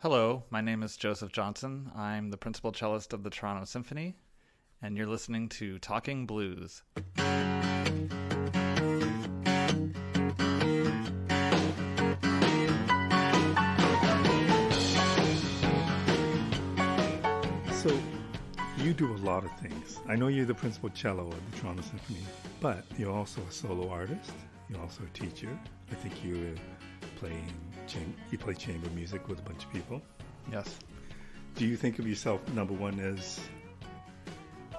Hello, my name is Joseph Johnson. I'm the principal cellist of the Toronto Symphony, and you're listening to Talking Blues. So, you do a lot of things. I know you're the principal cello of the Toronto Symphony, but you're also a solo artist. You're also a teacher. I think you play chamber music with a bunch of people. Yes. Do you think of yourself, number one, as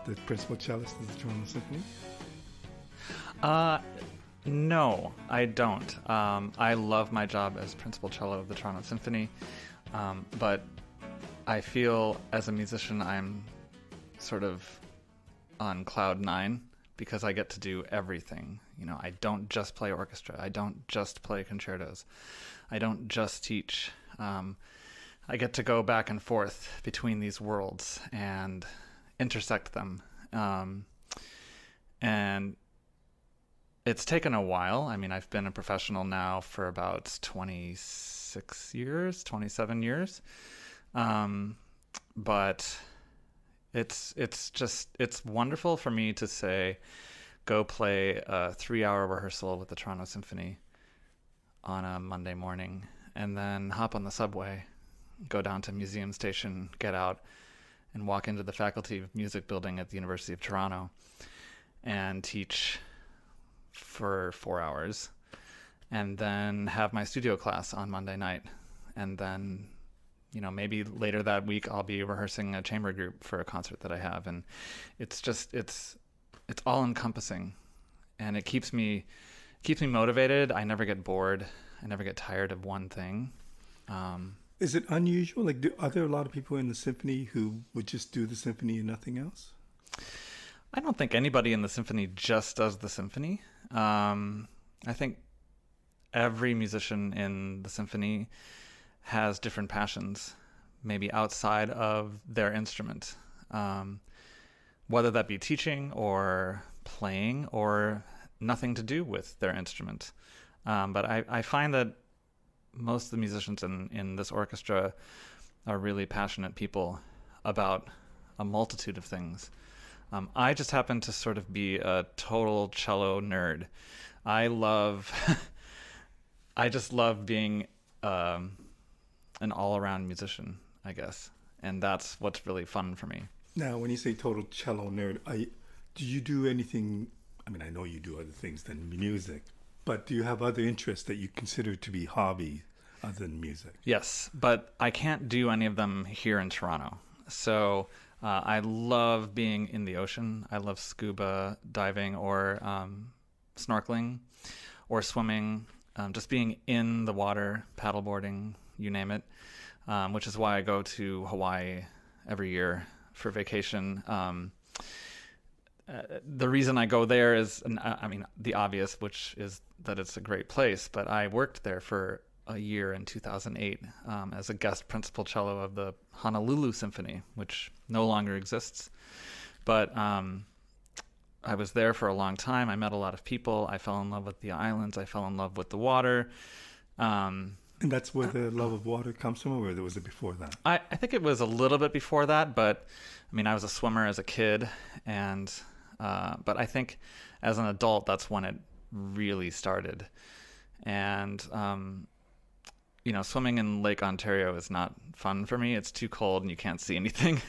the principal cellist of the Toronto Symphony? No, I don't. I love my job as principal cello of the Toronto Symphony, but I feel as a musician I'm sort of on cloud nine because I get to do everything. You know, I don't just play orchestra. I don't just play concertos. I don't just teach. I get to go back and forth between these worlds and intersect them. And it's taken a while. I mean, I've been a professional now for about 26 years, 27 years. But it's wonderful for me to say, go play a 3-hour rehearsal with the Toronto Symphony on a Monday morning, and then hop on the subway, go down to Museum Station, get out, and walk into the Faculty of Music building at the University of Toronto and teach for 4 hours, and then have my studio class on Monday night. And then, you know, maybe later that week I'll be rehearsing a chamber group for a concert that I have. And it's all encompassing, and it keeps me motivated. I never get bored. I never get tired of one thing. Is it unusual? Like, are there a lot of people in the symphony who would just do the symphony and nothing else? I don't think anybody in the symphony just does the symphony. I think every musician in the symphony has different passions, maybe outside of their instrument, whether that be teaching or playing or nothing to do with their instrument. But I find that most of the musicians in this orchestra are really passionate people about a multitude of things. I just happen to sort of be a total cello nerd. I just love being an all-around musician, I guess. And that's what's really fun for me. Now, when you say total cello nerd, do you do anything? I mean, I know you do other things than music, but do you have other interests that you consider to be hobby other than music? Yes, but I can't do any of them here in Toronto. So I love being in the ocean. I love scuba diving or snorkeling or swimming, just being in the water, paddleboarding, you name it, which is why I go to Hawaii every year for vacation. The reason I go there is, the obvious, which is that it's a great place, but I worked there for a year in 2008 as a guest principal cello of the Honolulu Symphony, which no longer exists. But I was there for a long time. I met a lot of people. I fell in love with the islands. I fell in love with the water. And that's where the love of water comes from, or was it before that? I think it was a little bit before that, but I mean, I was a swimmer as a kid, and but I think as an adult, that's when it really started. And you know, swimming in Lake Ontario is not fun for me. It's too cold and you can't see anything.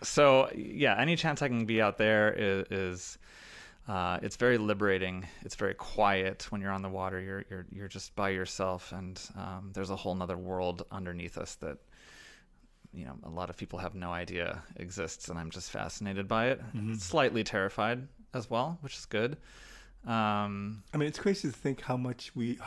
So yeah, any chance I can be out there is it's very liberating. It's very quiet when you're on the water. You're just by yourself, and there's a whole nother world underneath us that, you know, a lot of people have no idea exists, and I'm just fascinated by it. Mm-hmm. Slightly terrified as well, which is good. I mean, it's crazy to think how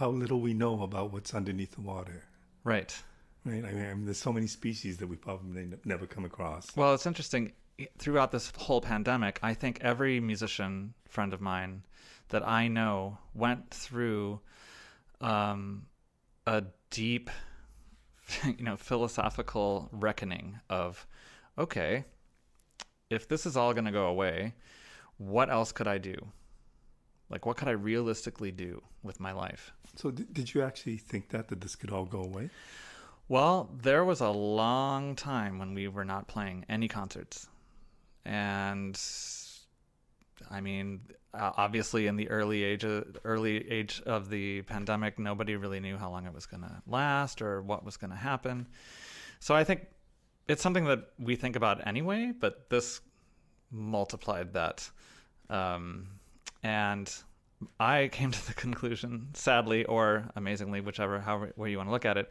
little we know about what's underneath the water. Right. Right. I mean, there's so many species that we probably never come across. Well, it's interesting. Throughout this whole pandemic, I think every musician friend of mine that I know went through a deep, you know, philosophical reckoning of, okay, if this is all going to go away, what else could I do? Like, what could I realistically do with my life? So did you actually think that this could all go away? Well, there was a long time when we were not playing any concerts. And I mean, obviously in the early age of the pandemic, nobody really knew how long it was going to last or what was going to happen. So I think it's something that we think about anyway, but this multiplied that. And I came to the conclusion, sadly or amazingly, however way you want to look at it,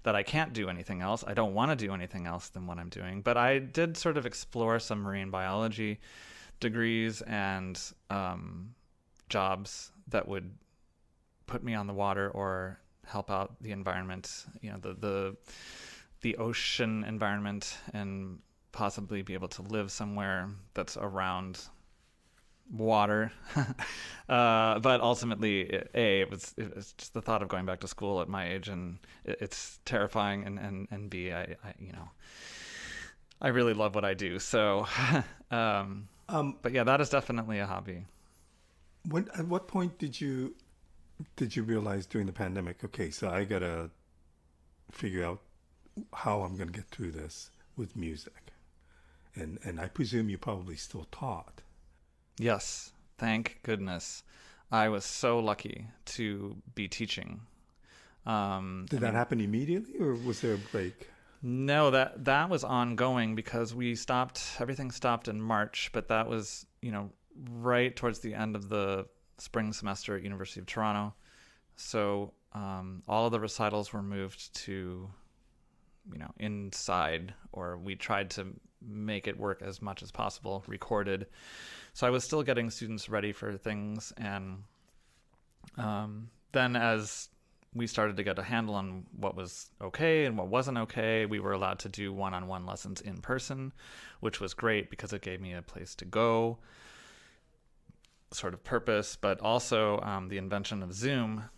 that I can't do anything else. I don't want to do anything else than what I'm doing. But I did sort of explore some marine biology degrees and jobs that would put me on the water or help out the environment, the ocean environment, and possibly be able to live somewhere that's around water. But ultimately, it was just the thought of going back to school at my age, and it's terrifying, and B, I really love what I do. So, but yeah, that is definitely a hobby. At what point did you realize during the pandemic? Okay, so I gotta figure out how I'm gonna get through this with music, and I presume you probably still taught. Yes, thank goodness. I was so lucky to be teaching. Did that happen immediately, or was there a break? No, that was ongoing because everything stopped in March, but that was, right towards the end of the spring semester at University of Toronto. So all of the recitals were moved to, inside, or we tried to make it work as much as possible, recorded. So I was still getting students ready for things. And then as we started to get a handle on what was okay and what wasn't okay, we were allowed to do one-on-one lessons in person, which was great because it gave me a place to go, sort of purpose. But also the invention of Zoom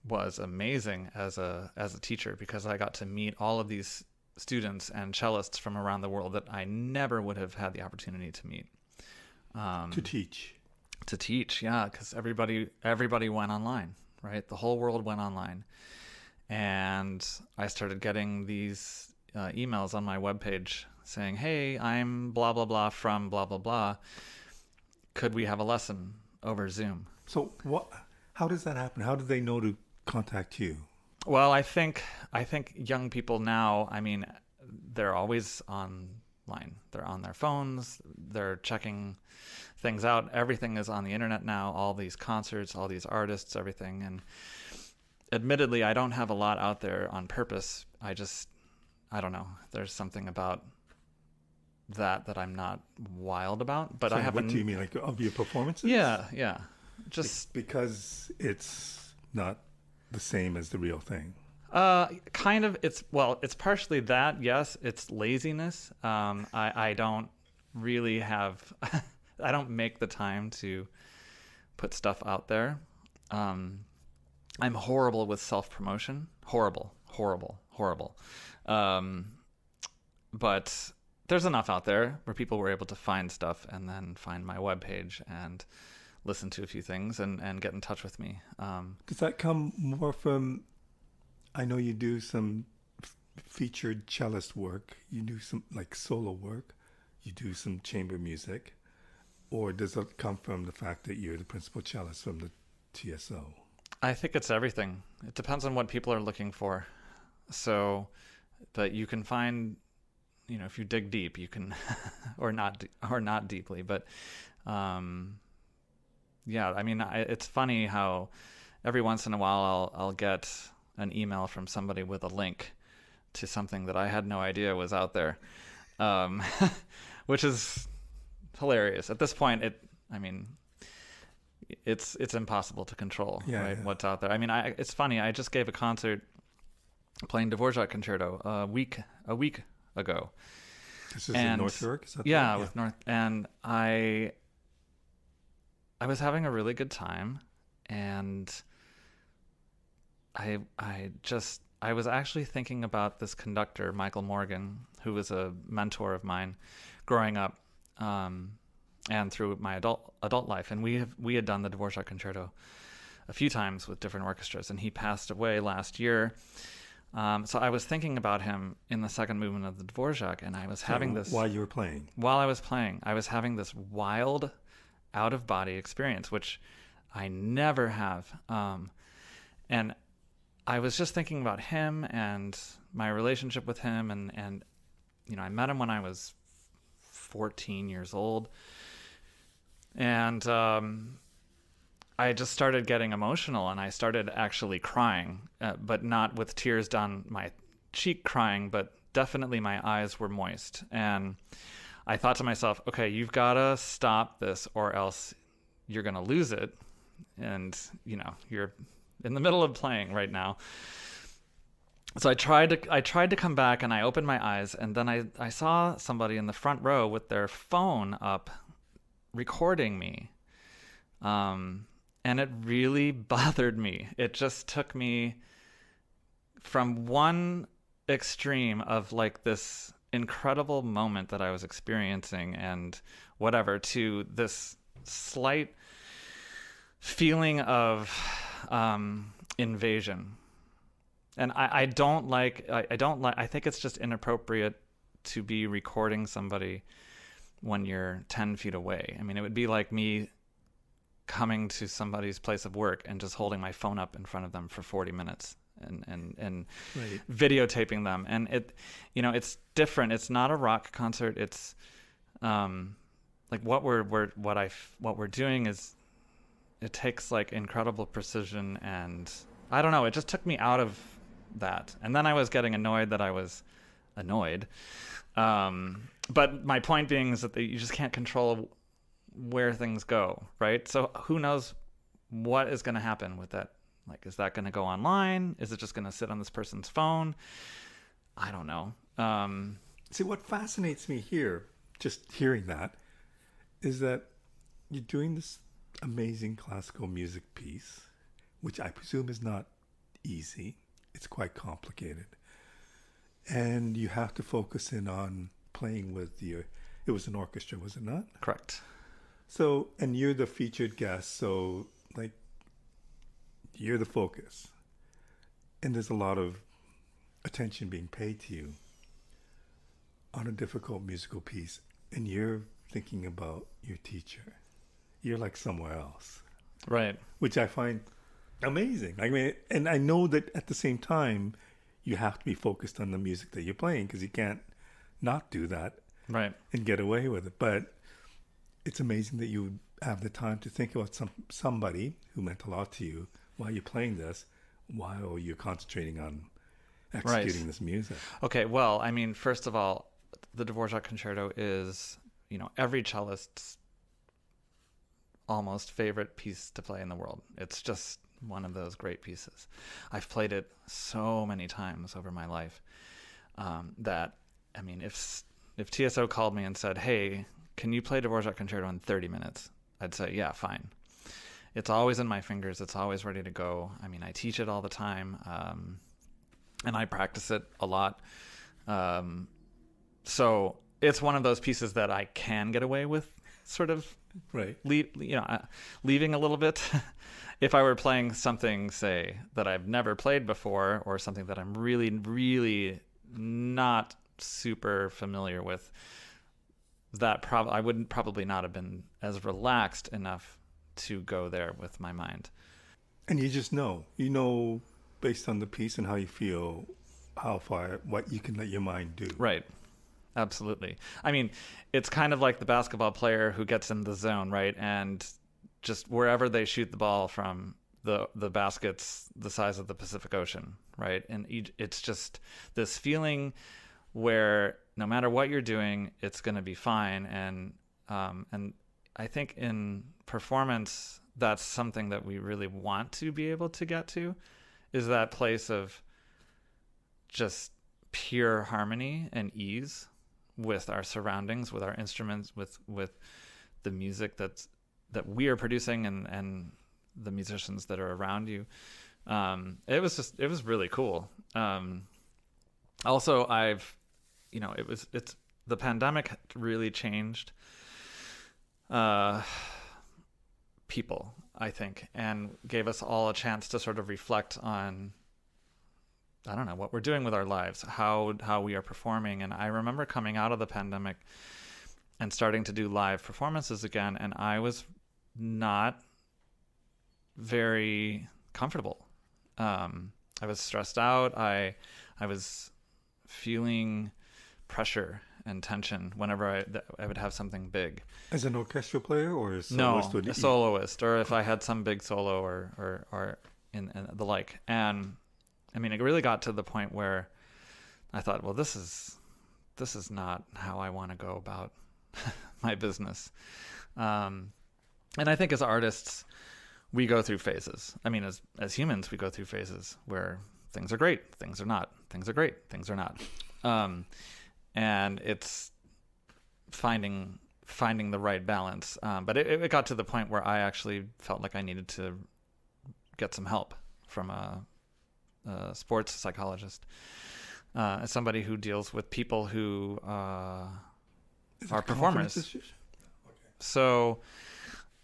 was amazing as a teacher, because I got to meet all of these students and cellists from around the world that I never would have had the opportunity to meet. To teach, yeah, because everybody went online, right? The whole world went online. And I started getting these emails on my webpage saying, hey, I'm blah, blah, blah from blah, blah, blah. Could we have a lesson over Zoom? So how does that happen? How do they know to contact you? Well, I think young people now, they're always online. They're on their phones. They're checking things out. Everything is on the internet now. All these concerts, all these artists, everything. And admittedly, I don't have a lot out there on purpose. I don't know. There's something about that I'm not wild about. But so I have. What do you mean, like of your performances? Yeah. Just because it's not the same as the real thing. Kind of. It's partially that. Yes, it's laziness. I don't really have. I don't make the time to put stuff out there. I'm horrible with self-promotion. Horrible. But there's enough out there where people were able to find stuff and then find my webpage and listen to a few things and get in touch with me. Does that come more from, I know you do some featured cellist work, you do some like solo work, you do some chamber music, or does it come from the fact that you're the principal cellist from the TSO? I think it's everything. It depends on what people are looking for. So, but you can find, if you dig deep, you can, or not deeply, but, yeah, it's funny how every once in a while I'll get an email from somebody with a link to something that I had no idea was out there, which is hilarious. At this point, it's impossible to control, right? What's out there. It's funny. I just gave a concert playing Dvorak Concerto a week ago. This is in North York? Is that with North. And I was having a really good time, and I was actually thinking about this conductor, Michael Morgan, who was a mentor of mine growing up, and through my adult life. And we had done the Dvorak Concerto a few times with different orchestras, and he passed away last year. So I was thinking about him in the second movement of the Dvorak, and I was having this while you were playing. while I was playing. I was having this wild, out of body experience, which I never have. And I was just thinking about him and my relationship with him, and I met him when I was 14 years old, and I just started getting emotional, and I started actually crying, but not with tears down my cheek crying, but definitely my eyes were moist. And I thought to myself, okay, you've got to stop this or else you're going to lose it. And, you're in the middle of playing right now. So I tried to come back, and I opened my eyes, and then I saw somebody in the front row with their phone up recording me. And it really bothered me. It just took me from one extreme of like this incredible moment that I was experiencing and whatever to this slight feeling of invasion. And I don't like, I think it's just inappropriate to be recording somebody when you're 10 feet away. I mean, it would be like me coming to somebody's place of work and just holding my phone up in front of them for 40 minutes and Right. videotaping them. And it's different. It's not a rock concert. It's like what we're doing is, it takes like incredible precision, and I don't know, it just took me out of that. And then I was getting annoyed that I was annoyed. But my point being is that you just can't control where things go, right? So who knows what is going to happen with that? Like, is that going to go online? Is it just going to sit on this person's phone? I don't know. See, what fascinates me here, just hearing that, is that you're doing this amazing classical music piece, which I presume is not easy. It's quite complicated. And you have to focus in on playing with it was an orchestra, was it not? Correct. So, and you're the featured guest, so like you're the focus. And there's a lot of attention being paid to you on a difficult musical piece. And you're thinking about your teacher. You're like somewhere else. Right. Which I find amazing. I mean, and I know that at the same time, you have to be focused on the music that you're playing because you can't not do that Right. and get away with it. But it's amazing that you have the time to think about somebody who meant a lot to you while you're playing this, while you're concentrating on executing this music. Okay, well, I mean, first of all, the Dvorak Concerto is, every cellist's almost favorite piece to play in the world. It's just one of those great pieces. I've played it so many times over my life that, I mean, if TSO called me and said, hey, can you play Dvorak Concerto in 30 minutes? I'd say, yeah, fine. It's always in my fingers. It's always ready to go. I mean, I teach it all the time, and I practice it a lot. So it's one of those pieces that I can get away with sort of Right. leaving a little bit. If I were playing something, say, that I've never played before, or something that I'm really, really not super familiar with, I wouldn't probably not have been as relaxed enough to go there with my mind. And you just know, based on the piece and how you feel, what you can let your mind do. Right. Absolutely. I mean, it's kind of like the basketball player who gets in the zone, right? And just wherever they shoot the ball from, the basket's the size of the Pacific Ocean, right? And it's just this feeling where no matter what you're doing, it's going to be fine. And I think in performance, that's something that we really want to be able to get to, is that place of just pure harmony and ease with our surroundings, with our instruments, with the music that we are producing and the musicians that are around you. It was really cool. Also, the pandemic really changed people, I think, and gave us all a chance to sort of reflect on I don't know, what we're doing with our lives, how we are performing. And I remember coming out of the pandemic and starting to do live performances again, and I was not very comfortable. I was stressed out. I was feeling pressure and tension whenever I would have something big. As an orchestra player or a No, soloist? a soloist, or if I had some big solo or in the like. And I mean, it really got to the point where I thought, well, this is not how I want to go about my business. And I think as artists, we go through phases. I mean, as humans, we go through phases where things are great, things are not, things are great, things are not. And it's finding the right balance. But it got to the point where I actually felt like I needed to get some help from a sports psychologist, as somebody who deals with people who are performers. Okay. So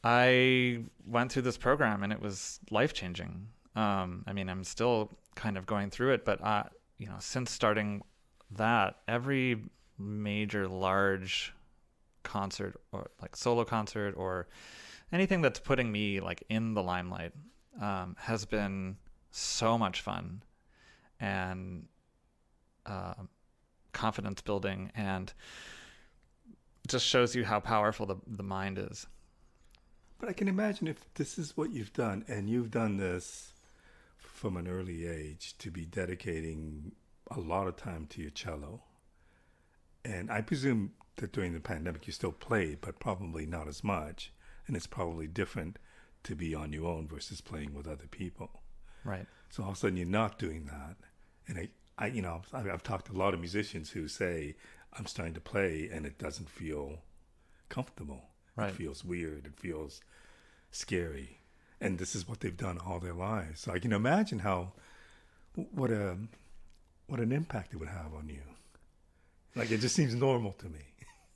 I went through this program, and it was life-changing. I mean, I'm still kind of going through it, but since starting that, every major large concert or like solo concert or anything that's putting me like in the limelight has been so much fun and confidence building, and just shows you how powerful the mind is. But I can imagine if this is what you've done, and you've done this from an early age, to be dedicating a lot of time to your cello. And I presume that during the pandemic you still played, but probably not as much. And it's probably different to be on your own versus playing with other people. Right. So all of a sudden you're not doing that. And I've talked to a lot of musicians who say, I'm starting to play and it doesn't feel comfortable. Right. It feels weird. It feels scary. And this is what they've done all their lives. So I can imagine what an impact it would have on you. Like, it just seems normal to me.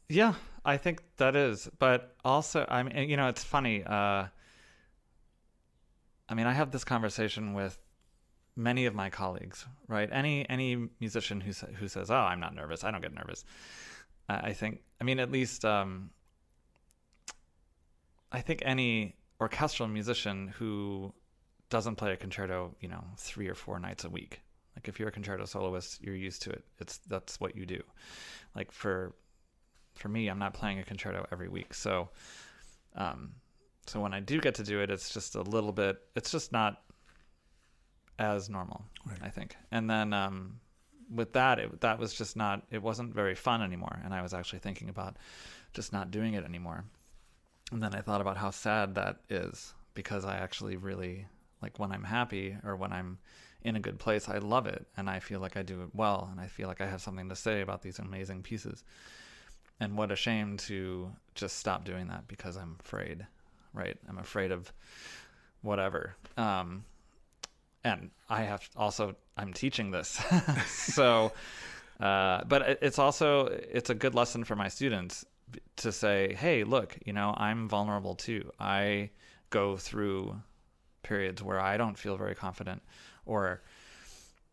Yeah, I think that is. But also, I mean, it's funny. I mean, I have this conversation with many of my colleagues, right? Any musician who says, "Oh, I'm not nervous. I don't get nervous." I think, I mean, at least, I think any orchestral musician who doesn't play a concerto, 3 or 4 nights a week. Like, if you're a concerto soloist, you're used to it. That's what you do. Like, for me, I'm not playing a concerto every week. So when I do get to do it, it's just a little bit, it's just not as normal, right. I think. And then with that was just not, it wasn't very fun anymore. And I was actually thinking about just not doing it anymore. And then I thought about how sad that is, because I actually really, like, when I'm happy or when I'm in a good place, I love it. And I feel like I do it well. And I feel like I have something to say about these amazing pieces. And what a shame to just stop doing that because I'm afraid, right? I'm afraid of whatever. And I'm teaching this. So, but it's a good lesson for my students to say, hey, look, I'm vulnerable too. I go through periods where I don't feel very confident or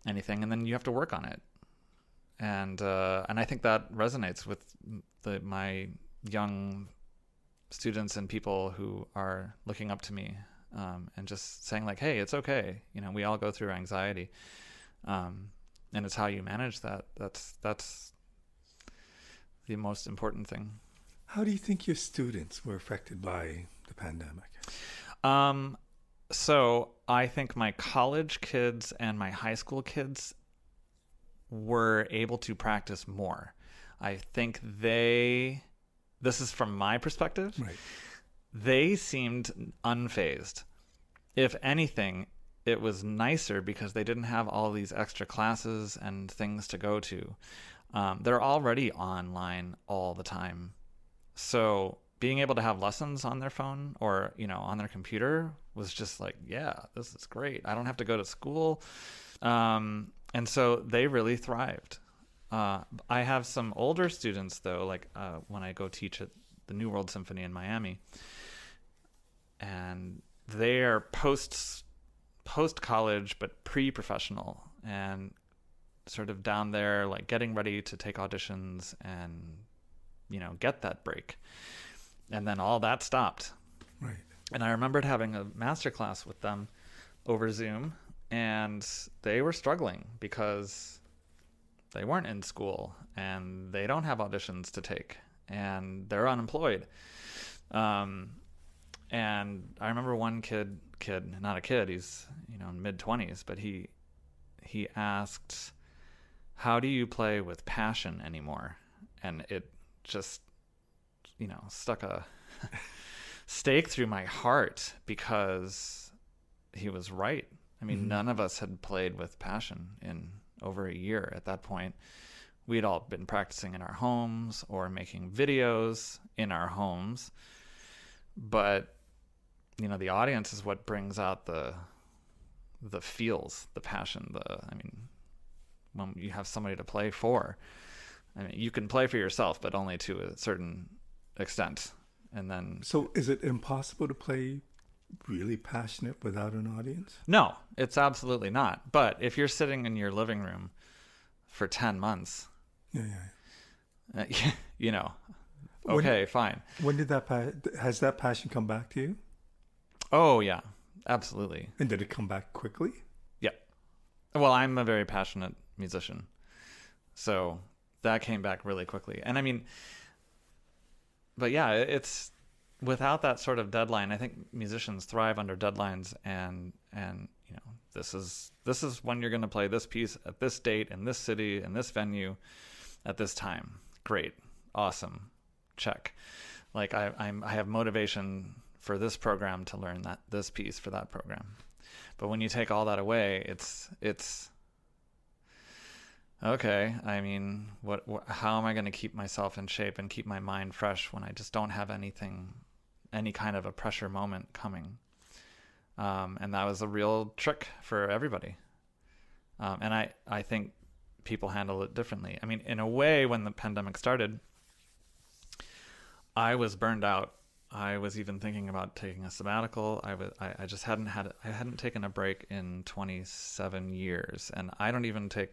anything, and then you have to work on it. And I think that resonates with my young students and people who are looking up to me, and just saying, like, hey, it's okay. We all go through anxiety, and it's how you manage that. That's the most important thing. How do you think your students were affected by the pandemic? So I think my college kids and my high school kids were able to practice more. I think this is from my perspective, right. They seemed unfazed. If anything, it was nicer because they didn't have all these extra classes and things to go to. They're already online all the time. So being able to have lessons on their phone or, on their computer was just like, yeah, this is great. I don't have to go to school. And so they really thrived. I have some older students, though, like when I go teach at the New World Symphony in Miami, and they are post-college but pre-professional, and sort of down there, like getting ready to take auditions and, get that break. And then all that stopped. Right. And I remembered having a master class with them over Zoom, and they were struggling because they weren't in school and they don't have auditions to take and they're unemployed. And I remember one kid, not a kid, he's, in mid-20s, but he asked, how do you play with passion anymore? And it just, stuck a stake through my heart, because he was right. I mean, none of us had played with passion in over a year at that point. We'd all been practicing in our homes or making videos in our homes. But, the audience is what brings out the feels, the passion, when you have somebody to play for. I mean, you can play for yourself, but only to a certain extent. And then... So is it impossible to play really passionate without an audience? No, it's absolutely not. But if you're sitting in your living room for 10 months, okay, fine. When did has that passion come back to you? Oh, yeah, absolutely. And did it come back quickly? Yeah. Well, I'm a very passionate musician. So that came back really quickly. And I mean, but yeah, it's without that sort of deadline. I think musicians thrive under deadlines, and this is when you're going to play this piece at this date in this city in this venue at this time. Great, awesome, check. Like I have motivation for this program to learn this piece for that program. But when you take all that away, it's okay. I mean, how am I going to keep myself in shape and keep my mind fresh when I just don't have any kind of a pressure moment coming? And that was a real trick for everybody. And I think people handle it differently. I mean, in a way, when the pandemic started, I was burned out. I was even thinking about taking a sabbatical. I just hadn't taken a break in 27 years, and I don't even take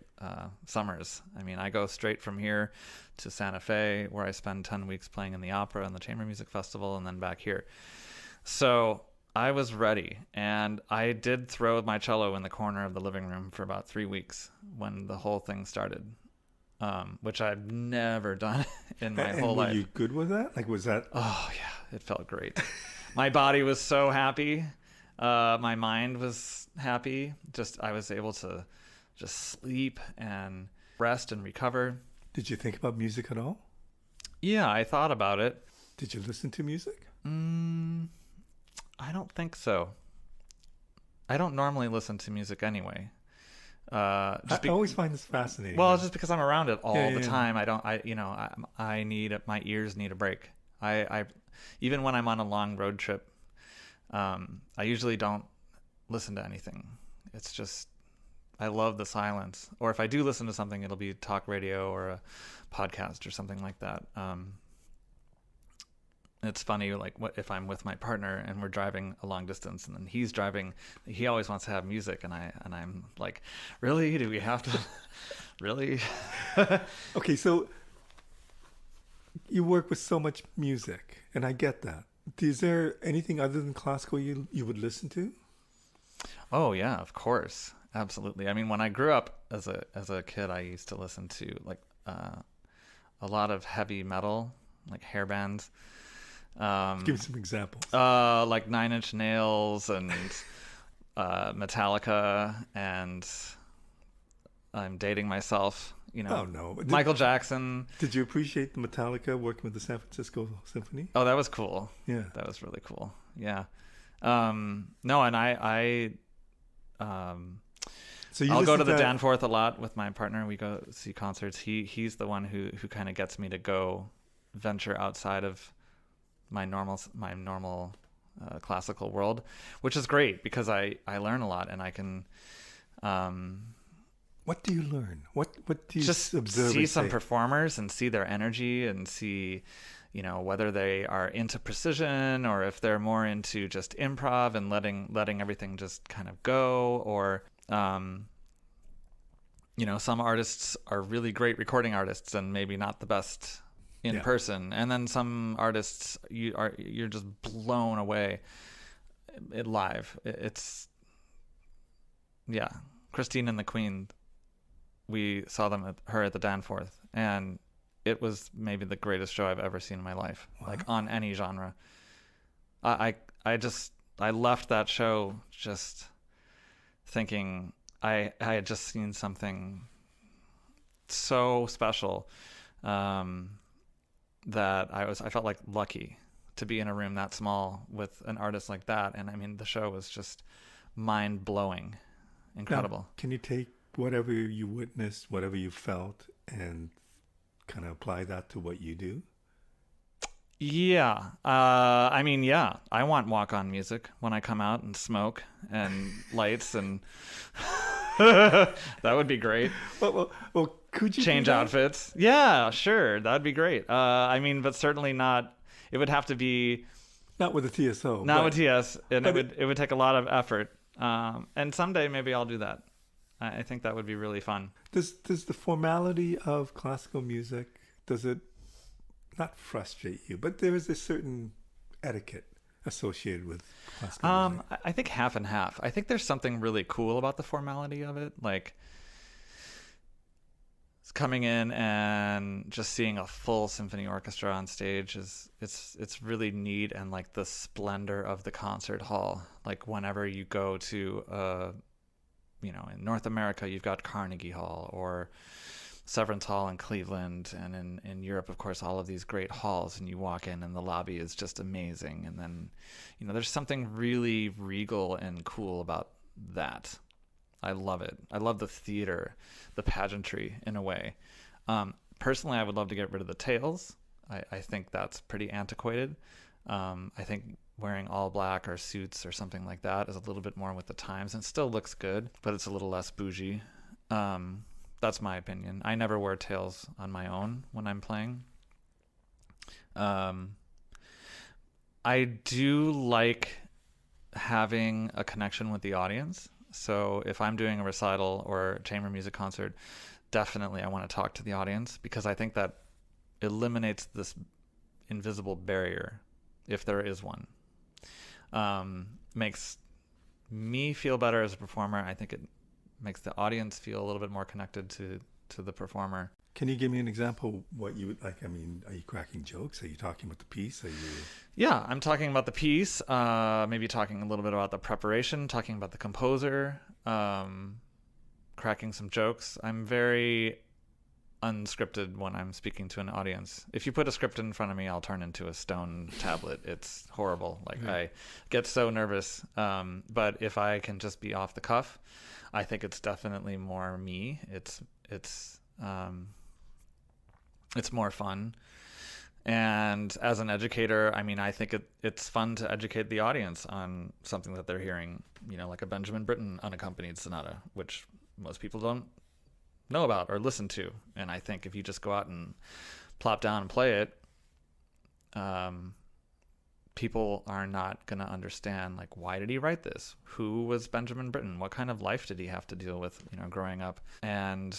summers. I mean, I go straight from here to Santa Fe, where I spend 10 weeks playing in the opera and the Chamber Music Festival, and then back here. So I was ready, and I did throw my cello in the corner of the living room for about 3 weeks when the whole thing started, which I've never done in my whole life. Were you good with that? Like, was that... Oh, yeah. It felt great. My body was so happy. My mind was happy. I was able to just sleep and rest and recover. Did you think about music at all? Yeah, I thought about it. Did you listen to music? I don't think so. I don't normally listen to music anyway. I always find this fascinating. Well, just because I'm around it all the time. I need my ears need a break. I even when I'm on a long road trip, I usually don't listen to anything. It's just, I love the silence. Or if I do listen to something, it'll be talk radio or a podcast or something like that. It's funny, like if I'm with my partner and we're driving a long distance and then he's driving, he always wants to have music, and I'm like, really? Do we have to? Really? Okay, so you work with so much music, and I get that. Is there anything other than classical you would listen to? Oh yeah, of course, absolutely. I mean, when I grew up as a kid, I used to listen to like a lot of heavy metal, like hair bands. Give me some examples. Like 9 Inch Nails and Metallica, and I'm dating myself. Oh no, Michael Jackson. Did you appreciate the Metallica working with the San Francisco Symphony? Oh, that was cool. Yeah, that was really cool. Yeah. No, and I so I'll go to the Danforth a lot with my partner. We go see concerts. He's the one who kind of gets me to go venture outside of my normal classical world, which is great because I learn a lot, and I can. What do you learn? What do you just observe? See some performers and see their energy and see, whether they are into precision or if they're more into just improv and letting everything just kind of go, or some artists are really great recording artists and maybe not the best in person, and then some artists you're just blown away live. It's Christine and the Queen. We saw her at the Danforth, and it was maybe the greatest show I've ever seen in my life. Wow. Like on any genre. I left that show just thinking I had just seen something so special, that I felt like lucky to be in a room that small with an artist like that. And I mean, the show was just mind blowing, incredible. Now, can you take whatever you witnessed, whatever you felt, and kind of apply that to what you do? Yeah. I mean, yeah, I want walk-on music when I come out and smoke and lights and that would be great. Well, could you change outfits? Yeah, sure. That'd be great. I mean, but certainly not. It would have to be not with a TSO. Not with TS, and it would take a lot of effort. And someday maybe I'll do that. I think that would be really fun. Does the formality of classical music, does it not frustrate you? But there is a certain etiquette associated with classical music. I think half and half. I think there's something really cool about the formality of it. Like coming in and just seeing a full symphony orchestra on stage it's really neat, and like the splendor of the concert hall. Like whenever you go to in North America, you've got Carnegie Hall or Severance Hall in Cleveland, and in Europe, of course, all of these great halls, and you walk in and the lobby is just amazing. And then, there's something really regal and cool about that. I love it. I love the theater, the pageantry in a way. Personally, I would love to get rid of the tails. I think that's pretty antiquated. I think wearing all black or suits or something like that is a little bit more with the times, and still looks good, but it's a little less bougie. That's my opinion. I never wear tails on my own when I'm playing. I do like having a connection with the audience. So if I'm doing a recital or a chamber music concert, definitely I want to talk to the audience, because I think that eliminates this invisible barrier, if there is one. Makes me feel better as a performer. I think it makes the audience feel a little bit more connected to the performer. Can you give me an example what you would like? I mean, are you cracking jokes? Are you talking about the piece? Yeah, I'm talking about the piece, maybe talking a little bit about the preparation, talking about the composer, cracking some jokes. I'm very unscripted when I'm speaking to an audience. If you put a script in front of me, I'll turn into a stone tablet. It's horrible. Like I get so nervous. But if I can just be off the cuff, I think it's definitely more me. It's more fun. And as an educator, I mean, I think it's fun to educate the audience on something that they're hearing, like a Benjamin Britten unaccompanied sonata, which most people don't know about or listen to. And I think if you just go out and plop down and play it, people are not going to understand, like, why did he write this? Who was Benjamin Britten? What kind of life did he have to deal with, growing up? And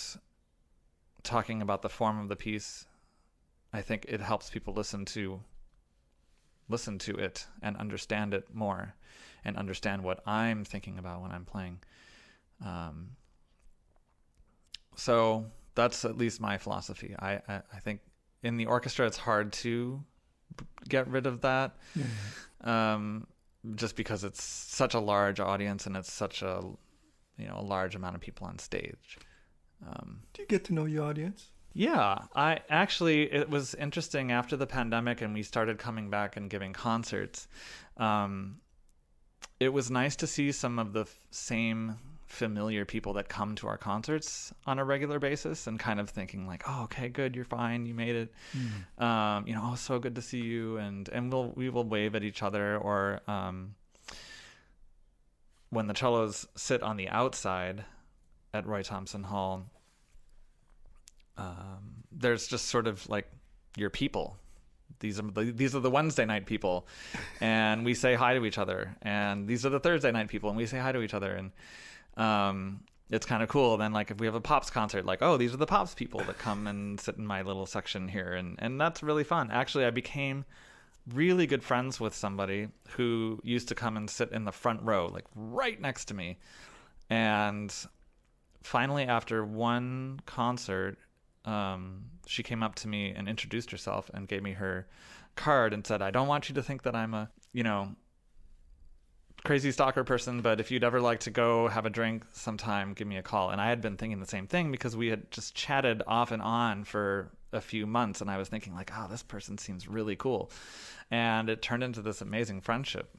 talking about the form of the piece, I think it helps people listen to it and understand it more, and understand what I'm thinking about when I'm playing. So that's at least my philosophy. I think in the orchestra it's hard to get rid of that, just because it's such a large audience and it's such a a large amount of people on stage. Do you get to know your audience? Yeah, it was interesting after the pandemic and we started coming back and giving concerts. It was nice to see some of the same familiar people that come to our concerts on a regular basis, and kind of thinking like, oh, okay, good, you're fine, you made it. Oh, so good to see you, and we will wave at each other, or when the cellos sit on the outside at Roy Thompson Hall, there's just sort of like your people. These are the Wednesday night people, and we say hi to each other. And these are the Thursday night people, and we say hi to each other. And it's kind of cool. Then like if we have a Pops concert, like, oh, these are the Pops people that come and sit in my little section here, and that's really fun. Actually, I became really good friends with somebody who used to come and sit in the front row, like right next to me. And finally, after one concert, she came up to me and introduced herself and gave me her card and said, I don't want you to think that I'm a, crazy stalker person, but if you'd ever like to go have a drink sometime, give me a call. And I had been thinking the same thing because we had just chatted off and on for a few months, and I was thinking like, oh, this person seems really cool. And it turned into this amazing friendship.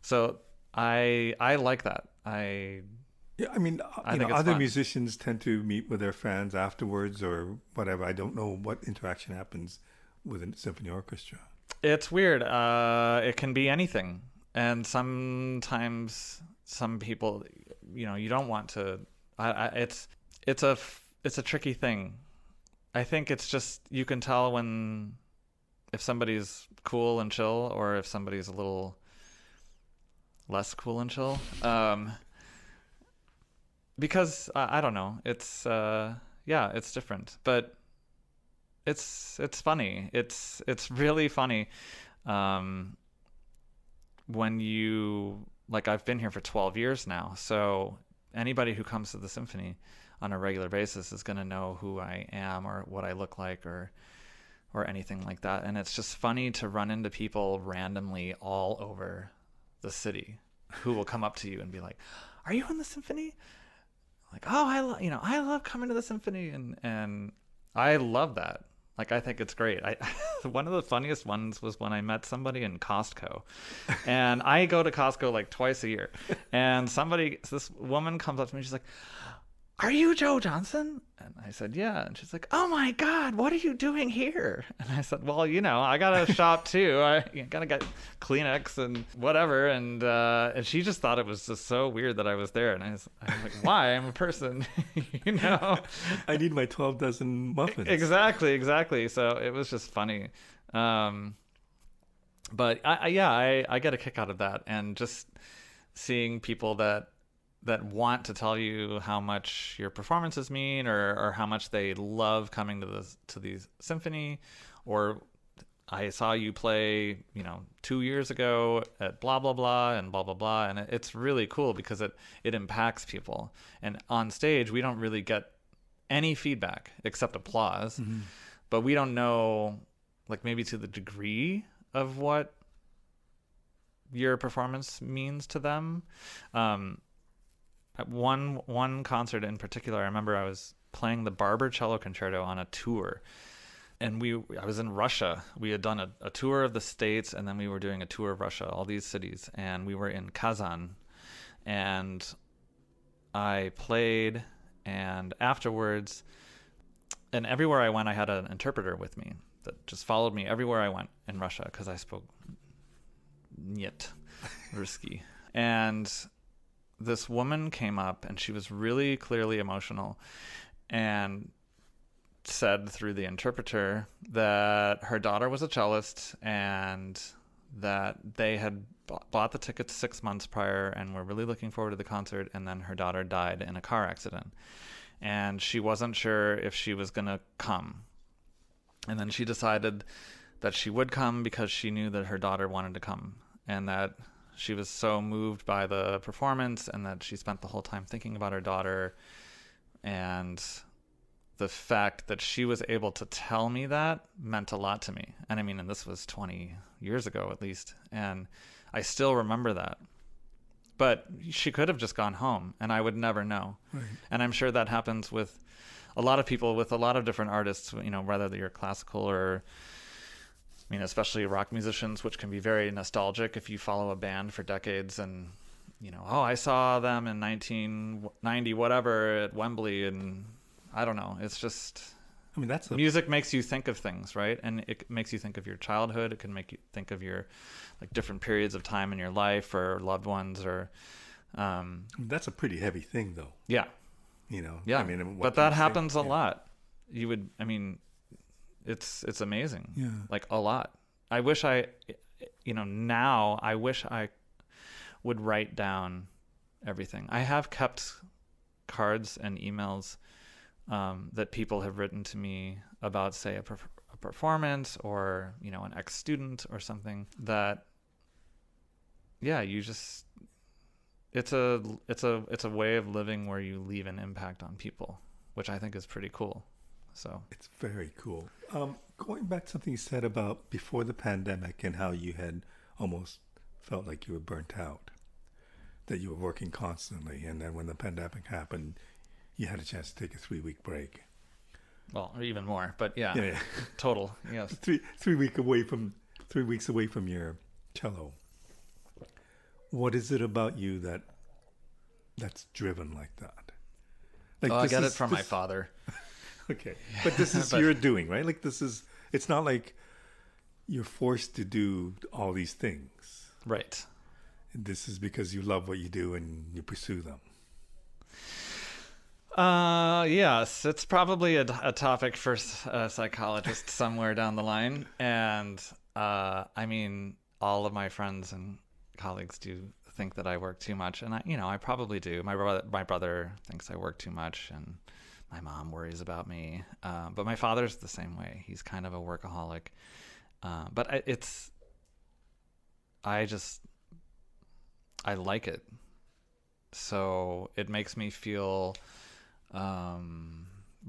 So I like that. Yeah, I mean, I think it's other fun. musicians tend to meet with their fans afterwards or whatever. I don't know what interaction happens with a symphony orchestra. It's weird. It can be anything. And sometimes some people, you don't want to. It's a tricky thing. I think it's just you can tell if somebody's cool and chill or if somebody's a little less cool and chill. Because I don't know. It's it's different, but it's funny. It's really funny. When you, like, I've been here for 12 years now, so anybody who comes to the symphony on a regular basis is going to know who I am or what I look like or anything like that. And it's just funny to run into people randomly all over the city who will come up to you and be like, are you in the symphony? Like, oh, I love coming to the symphony, and I love that. Like, I think it's great. One of the funniest ones was when I met somebody in Costco, and I go to Costco like twice a year, and this woman comes up to me, she's like, are you Joe Johnson? And I said, yeah. And she's like, oh my God, what are you doing here? And I said, well, I gotta shop too. I gotta get Kleenex and whatever. And she just thought it was just so weird that I was there. And I was like, why? I'm a person, I need my 12 dozen muffins. Exactly. So it was just funny. But I get a kick out of that, and just seeing people that want to tell you how much your performances mean or how much they love coming to the symphony, or I saw you play 2 years ago at blah blah blah and blah blah blah, and it's really cool because it impacts people. And on stage we don't really get any feedback except applause. Mm-hmm. But we don't know, like, maybe to the degree of what your performance means to them. At one concert in particular, I remember I was playing the Barber Cello Concerto on a tour, and I was in Russia. We had done a tour of the States, and then we were doing a tour of Russia, all these cities, and we were in Kazan, and I played, and afterwards, and everywhere I went, I had an interpreter with me that just followed me everywhere I went in Russia because I spoke Niet Ruski. And this woman came up, and she was really clearly emotional and said through the interpreter that her daughter was a cellist and that they had bought the tickets 6 months prior and were really looking forward to the concert, and then her daughter died in a car accident. And she wasn't sure if she was going to come. And then she decided that she would come because she knew that her daughter wanted to come, and that she was so moved by the performance, and that she spent the whole time thinking about her daughter. And the fact that she was able to tell me that meant a lot to me. And I mean, and this was 20 years ago at least, and I still remember that. But she could have just gone home, and I would never know. Right. And I'm sure that happens with a lot of people, with a lot of different artists, whether you're classical or, especially rock musicians, which can be very nostalgic if you follow a band for decades and, I saw them in 1990, whatever, at Wembley, and I don't know. It's just, music makes you think of things, right? And it makes you think of your childhood. It can make you think of your, like, different periods of time in your life or loved ones or. That's a pretty heavy thing, though. Yeah. Yeah. But that happens a lot. It's amazing. Yeah. Like, a lot. I wish now I wish I would write down everything. I have kept cards and emails that people have written to me about, say, a performance or, you know, an ex-student or something that, yeah, you just, it's a way of living where you leave an impact on people, which I think is pretty cool. So It's very cool. Going back to something you said about before the pandemic and how you had almost felt like you were burnt out, that you were working constantly, and then when the pandemic happened, you had a chance to take a 3-week break. well, or even more, but yeah, Yeah. total, yes. 3 weeks away from your cello. What is it about you that's driven like that? Like I get it from my father. Okay, but this is your doing, right? Like it's not like you're forced to do all these things. Right. This is because you love what you do and you pursue them. Yes, it's probably a topic for a psychologist somewhere down the line. And I mean, all of my friends and colleagues do think that I work too much, and I probably do. My brother thinks I work too much, and my mom worries about me. But my father's the same way. He's kind of a workaholic. But I like it. So it makes me feel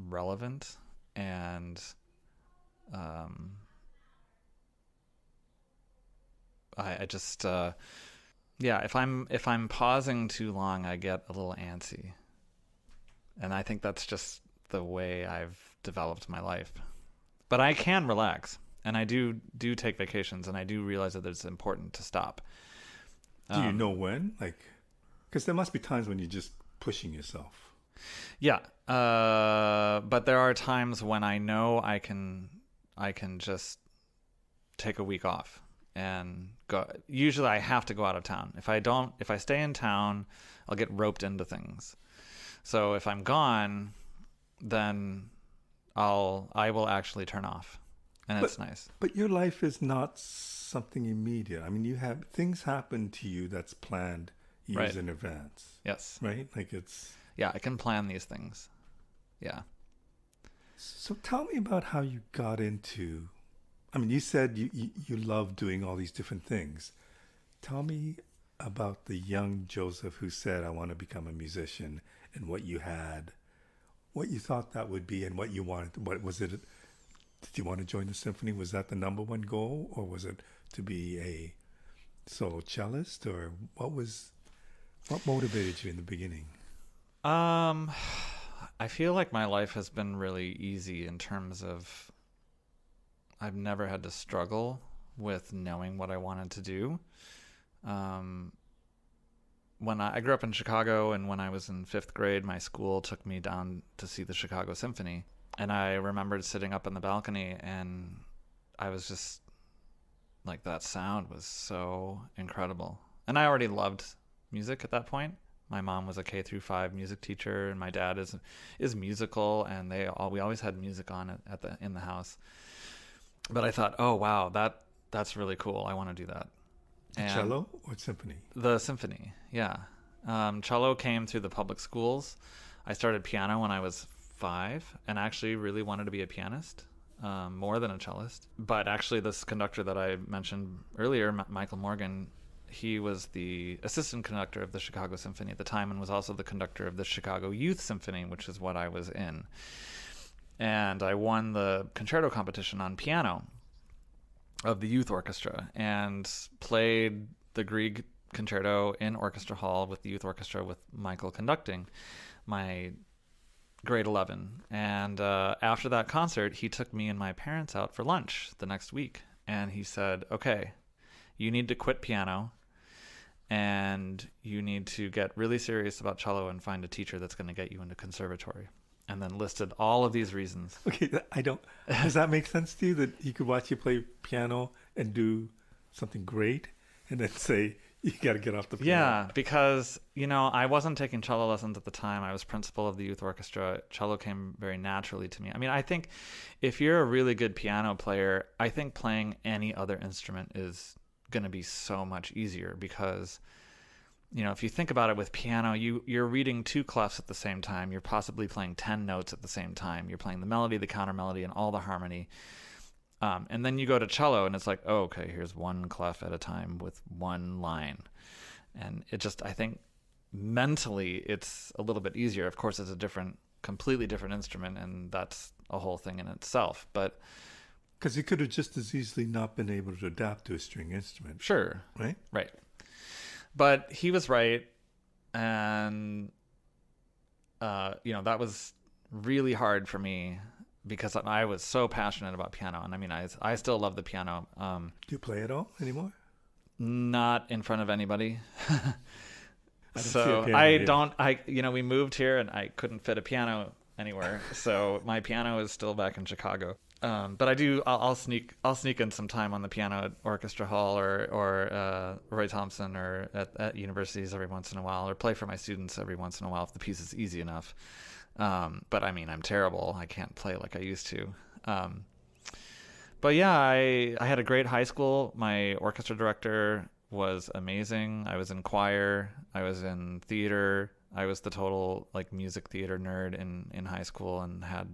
relevant, and I just yeah, if I'm pausing too long, I get a little antsy, and I think that's just the way I've developed my life. But I can relax, and I do take vacations, and I do realize that it's important to stop. Do you know when? Like, because there must be times when you're just pushing yourself. Yeah, but there are times when I know I can just take a week off and go. Usually I have to go out of town. If I stay in town, I'll get roped into things. So if I'm gone, then I will actually turn off, and it's nice. But your life is not something immediate. I mean, you have things happen to you that's planned years in advance. Yes. Right? Like it's... Yeah, I can plan these things. Yeah. So tell me about how you got into... I mean, you said you love doing all these different things. Tell me about the young Joseph who said, I want to become a musician, and what you thought that would be, and what you wanted. What was it? Did you want to join the symphony? Was that the number one goal, or was it to be a solo cellist, or what motivated you in the beginning? I feel like my life has been really easy in terms of I've never had to struggle with knowing what I wanted to do. When I grew up in Chicago, and when I was in 5th grade, my school took me down to see the Chicago Symphony. And I remembered sitting up in the balcony, and I was just like, that sound was so incredible. And I already loved music at that point. My mom was a K-5 music teacher, and my dad is musical, and we always had music on in the house. But I thought, oh wow, that's really cool. I want to do that. And cello or symphony? The symphony, yeah. Cello came through the public schools. I started piano when I was 5, and actually really wanted to be a pianist, more than a cellist. But actually, this conductor that I mentioned earlier, Michael Morgan, he was the assistant conductor of the Chicago Symphony at the time, and was also the conductor of the Chicago Youth Symphony, which is what I was in. And I won the concerto competition on piano of the youth orchestra, and played the Grieg concerto in orchestra hall with the youth orchestra, with Michael conducting my grade 11. And after that concert, he took me and my parents out for lunch the next week, and he said, okay, you need to quit piano, and you need to get really serious about cello and find a teacher that's going to get you into conservatory. And then listed all of these reasons. Okay, does that make sense to you, that he could watch you play piano and do something great, and then say, you got to get off the piano? Yeah, because, I wasn't taking cello lessons at the time. I was principal of the youth orchestra. Cello came very naturally to me. I mean, I think if you're a really good piano player, I think playing any other instrument is going to be so much easier, because if you think about it with piano, you're reading two clefs at the same time. You're possibly playing 10 notes at the same time. You're playing the melody, the counter melody, and all the harmony. And then you go to cello, and it's like, oh, okay, here's one clef at a time with one line. And it just, I think, mentally, it's a little bit easier. Of course, it's a completely different instrument, and that's a whole thing in itself. But because you could have just as easily not been able to adapt to a string instrument. sure, Right. But he was right, and that was really hard for me because I was so passionate about piano, and I mean, I still love the piano. Do you play at all anymore? Not in front of anybody. So we moved here and I couldn't fit a piano anywhere. So my piano is still back in Chicago. But I'll sneak in some time on the piano at Orchestra Hall or Roy Thompson or at universities every once in a while, or play for my students every once in a while if the piece is easy enough. But I mean, I'm terrible. I can't play like I used to. But yeah, I had a great high school. My orchestra director was amazing. I was in choir. I was in theater. I was the total music theater nerd in high school and had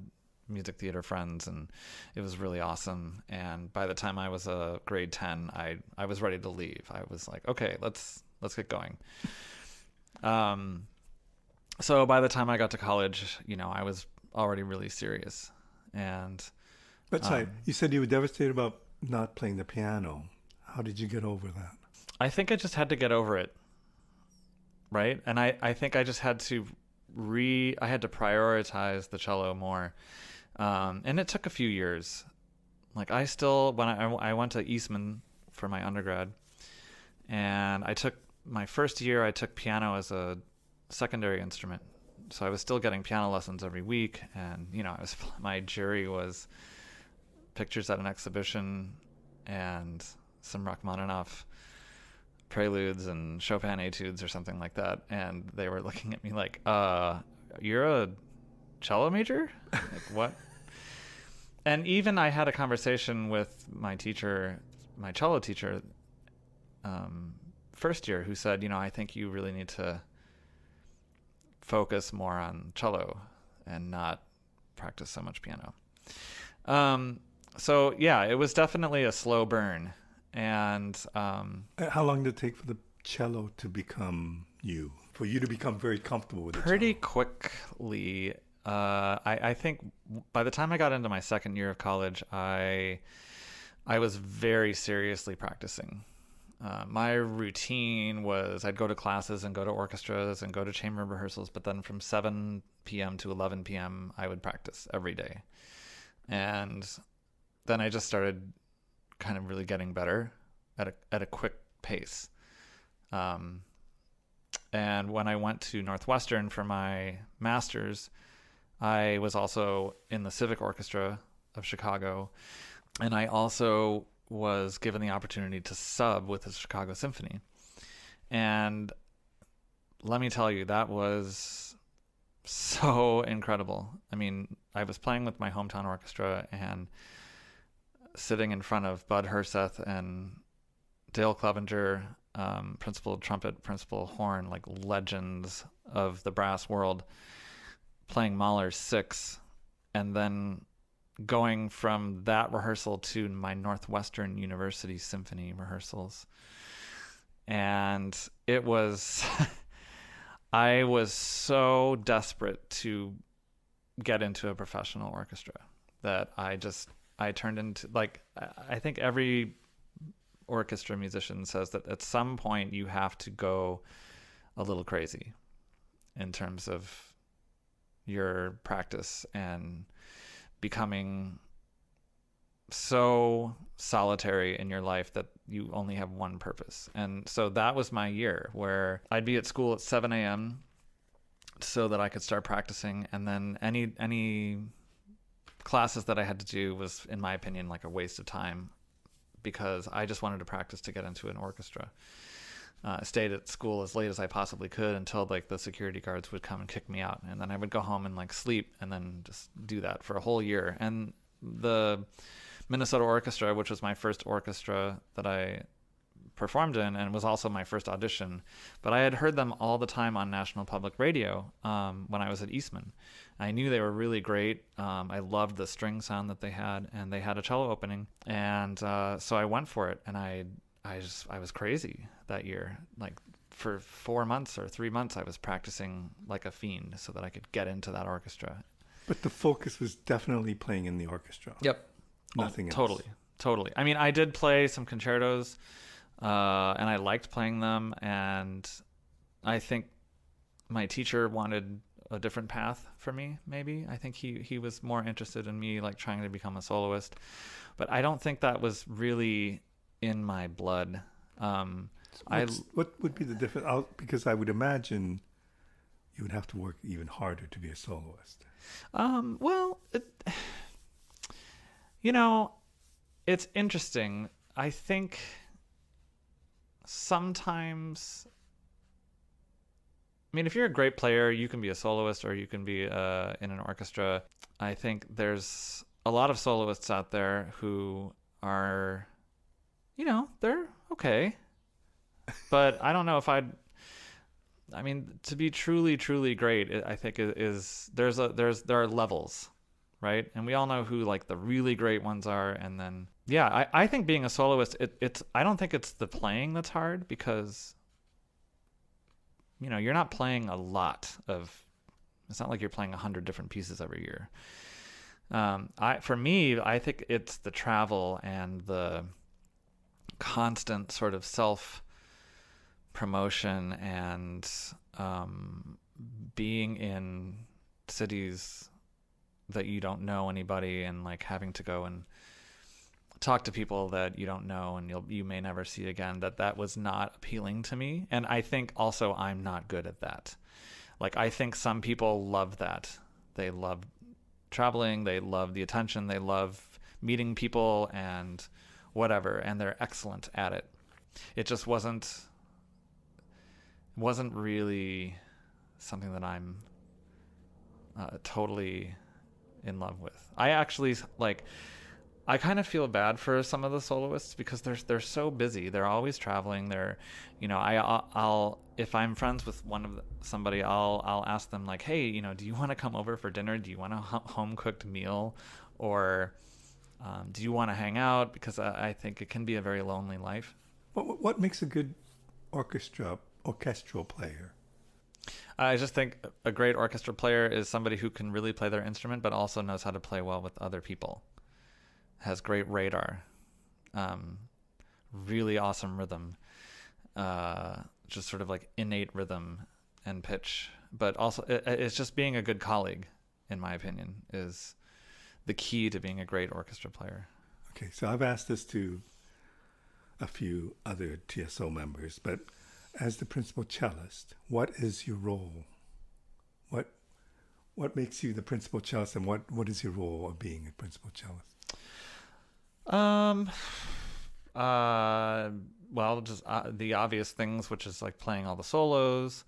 music theater friends, and it was really awesome. And by the time I was a grade 10, I was ready to leave. I was like, okay, let's get going. So by the time I got to college, I was already really serious. And but sorry, you said you were devastated about not playing the piano. How did you get over that? I think I just had to get over it, right? And I think I just had to prioritize the cello more. And it took a few years. When I went to Eastman for my undergrad, and my first year I took piano as a secondary instrument. So I was still getting piano lessons every week, and my jury was pictures at an exhibition and some Rachmaninoff preludes and Chopin etudes or something like that, and they were looking at me like, you're a cello major? Like, what? And even I had a conversation with my cello teacher, first year, who said, I think you really need to focus more on cello and not practice so much piano. So yeah, it was definitely a slow burn. And how long did it take for the cello to become you? For you to become very comfortable with it? Pretty quickly. I think by the time I got into my second year of college, I was very seriously practicing. My routine was I'd go to classes and go to orchestras and go to chamber rehearsals, but then from 7 p.m. to 11 p.m. I would practice every day. And then I just started kind of really getting better at a quick pace. And when I went to Northwestern for my master's, I was also in the Civic Orchestra of Chicago, and I also was given the opportunity to sub with the Chicago Symphony. And let me tell you, that was so incredible. I mean, I was playing with my hometown orchestra and sitting in front of Bud Herseth and Dale Clevenger, principal trumpet, principal horn, like legends of the brass world, playing Mahler's 6, and then going from that rehearsal to my Northwestern University Symphony rehearsals. And it was, I was so desperate to get into a professional orchestra that I turned into, I think every orchestra musician says that at some point you have to go a little crazy in terms of your practice and becoming so solitary in your life that you only have one purpose. And so that was my year where I'd be at school at 7 a.m. so that I could start practicing, and then any classes that I had to do was, in my opinion, like a waste of time, because I just wanted to practice to get into an orchestra. I stayed at school as late as I possibly could until the security guards would come and kick me out, and then I would go home and sleep, and then just do that for a whole year. And the Minnesota Orchestra, which was my first orchestra that I performed in, and it was also my first audition. But I had heard them all the time on National Public Radio when I was at Eastman. I knew they were really great. I loved the string sound that they had, and they had a cello opening, and so I went for it. And I was crazy that year. Like for 4 months or 3 months, I was practicing like a fiend so that I could get into that orchestra. But the focus was definitely playing in the orchestra. Yep. Nothing else. Totally. I mean, I did play some concertos, and I liked playing them, and I think my teacher wanted a different path for me, maybe. I think he was more interested in me like trying to become a soloist, but I don't think that was really in my blood. What would be the difference? Because I would imagine you would have to work even harder to be a soloist. Well, it's interesting. I think sometimes, I mean, if you're a great player, you can be a soloist or you can be in an orchestra. I think there's a lot of soloists out there who are, they're okay. But I don't know if I mean, to be truly, truly great, I think there are levels, right? And we all know who like the really great ones are. And then, yeah, I think being a soloist, I don't think it's the playing that's hard, because, you're not playing a lot it's not like you're playing 100 different pieces every year. For me, I think it's the travel and the constant sort of self-promotion and being in cities that you don't know anybody, and like having to go and talk to people that you don't know and you may never see again, that was not appealing to me. And I think also I'm not good at that. Like, I think some people love that. They love traveling, they love the attention, they love meeting people and whatever, and they're excellent at it. It just wasn't really something that I'm totally in love with. I actually I kind of feel bad for some of the soloists because they're so busy. They're always traveling. They're, I'll if I'm friends with somebody, I'll ask them like, hey, do you want to come over for dinner? Do you want a home cooked meal, or do you want to hang out? Because I think it can be a very lonely life. What makes a good orchestral player? I just think a great orchestra player is somebody who can really play their instrument, but also knows how to play well with other people. Has great radar, really awesome rhythm, just sort of like innate rhythm and pitch. But also, it's just being a good colleague, in my opinion, is the key to being a great orchestra player. Okay, so I've asked this to a few other TSO members, but as the principal cellist, what is your role? What makes you the principal cellist, and what is your role of being a principal cellist? Well, just the obvious things, which is like playing all the solos,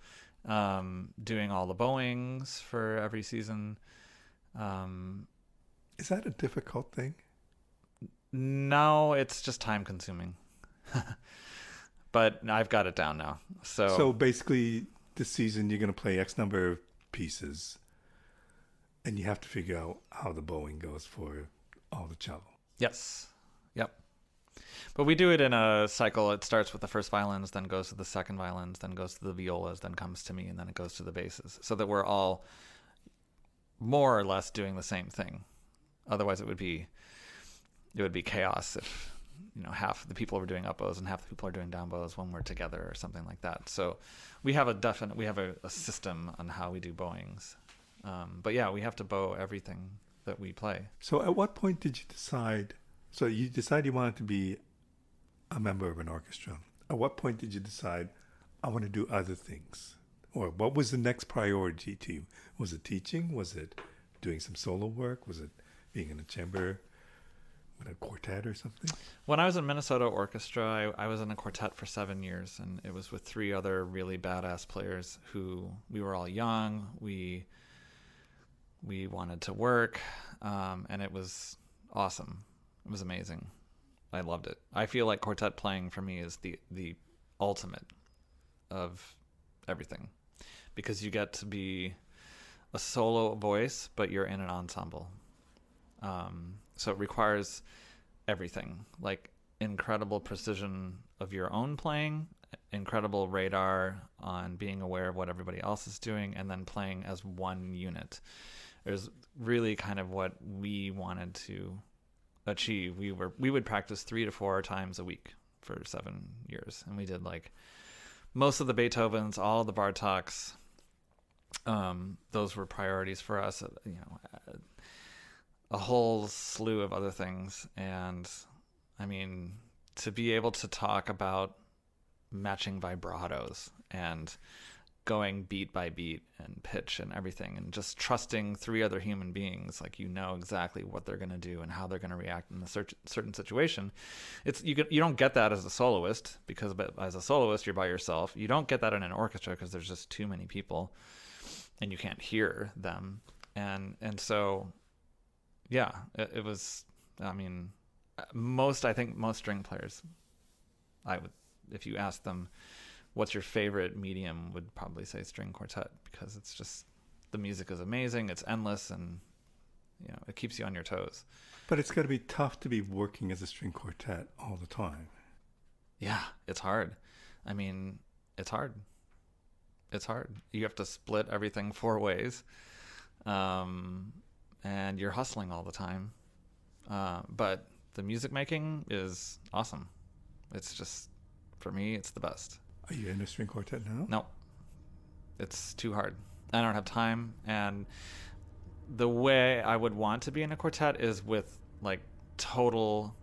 doing all the bowings for every season. Is that a difficult thing? No, it's just time consuming. But I've got it down now. So basically, this season you're going to play X number of pieces, and you have to figure out how the bowing goes for all the cello. Yes. Yep. But we do it in a cycle. It starts with the first violins, then goes to the second violins, then goes to the violas, then comes to me, and then it goes to the basses, so that we're all more or less doing the same thing. Otherwise, it would be chaos if half the people are doing up bows and half the people are doing down bows when we're together or something like that. So we have a system on how we do bowings. But yeah, we have to bow everything that we play. So at what point did you decide? So you decided you wanted to be a member of an orchestra. At what point did you decide, I want to do other things? Or what was the next priority to you? Was it teaching? Was it doing some solo work? Was it being in a chamber with a quartet or something? When I was in Minnesota Orchestra, I was in a quartet for 7 years, and it was with 3 other really badass players who we were all young. We wanted to work, and it was awesome. It was amazing. I loved it. I feel like quartet playing for me is the ultimate of everything, because you get to be a solo voice, but you're in an ensemble. So it requires everything, like incredible precision of your own playing, incredible radar on being aware of what everybody else is doing, and then playing as one unit. It was really kind of what we wanted to achieve. We would practice 3 to 4 times a week for 7 years, and we did like most of the Beethovens, all the Bartoks. Those were priorities for us. A whole slew of other things, and I mean, to be able to talk about matching vibratos and going beat by beat and pitch and everything, and just trusting 3 other human beings, like you know exactly what they're going to do and how they're going to react in a certain situation. You don't get that as a soloist, because as a soloist you're by yourself. You don't get that in an orchestra because there's just too many people and you can't hear them. And so yeah, it was, I mean, I think most string players, if you ask them what's your favorite medium, would probably say string quartet, because it's just, the music is amazing, it's endless, and it keeps you on your toes. But it's got to be tough to be working as a string quartet all the time. Yeah, it's hard. I mean, it's hard. You have to split everything 4 ways, and you're hustling all the time. But the music making is awesome. It's just, for me, it's the best. Are you in a string quartet now? No, it's too hard. I don't have time, and the way I would want to be in a quartet is with like total,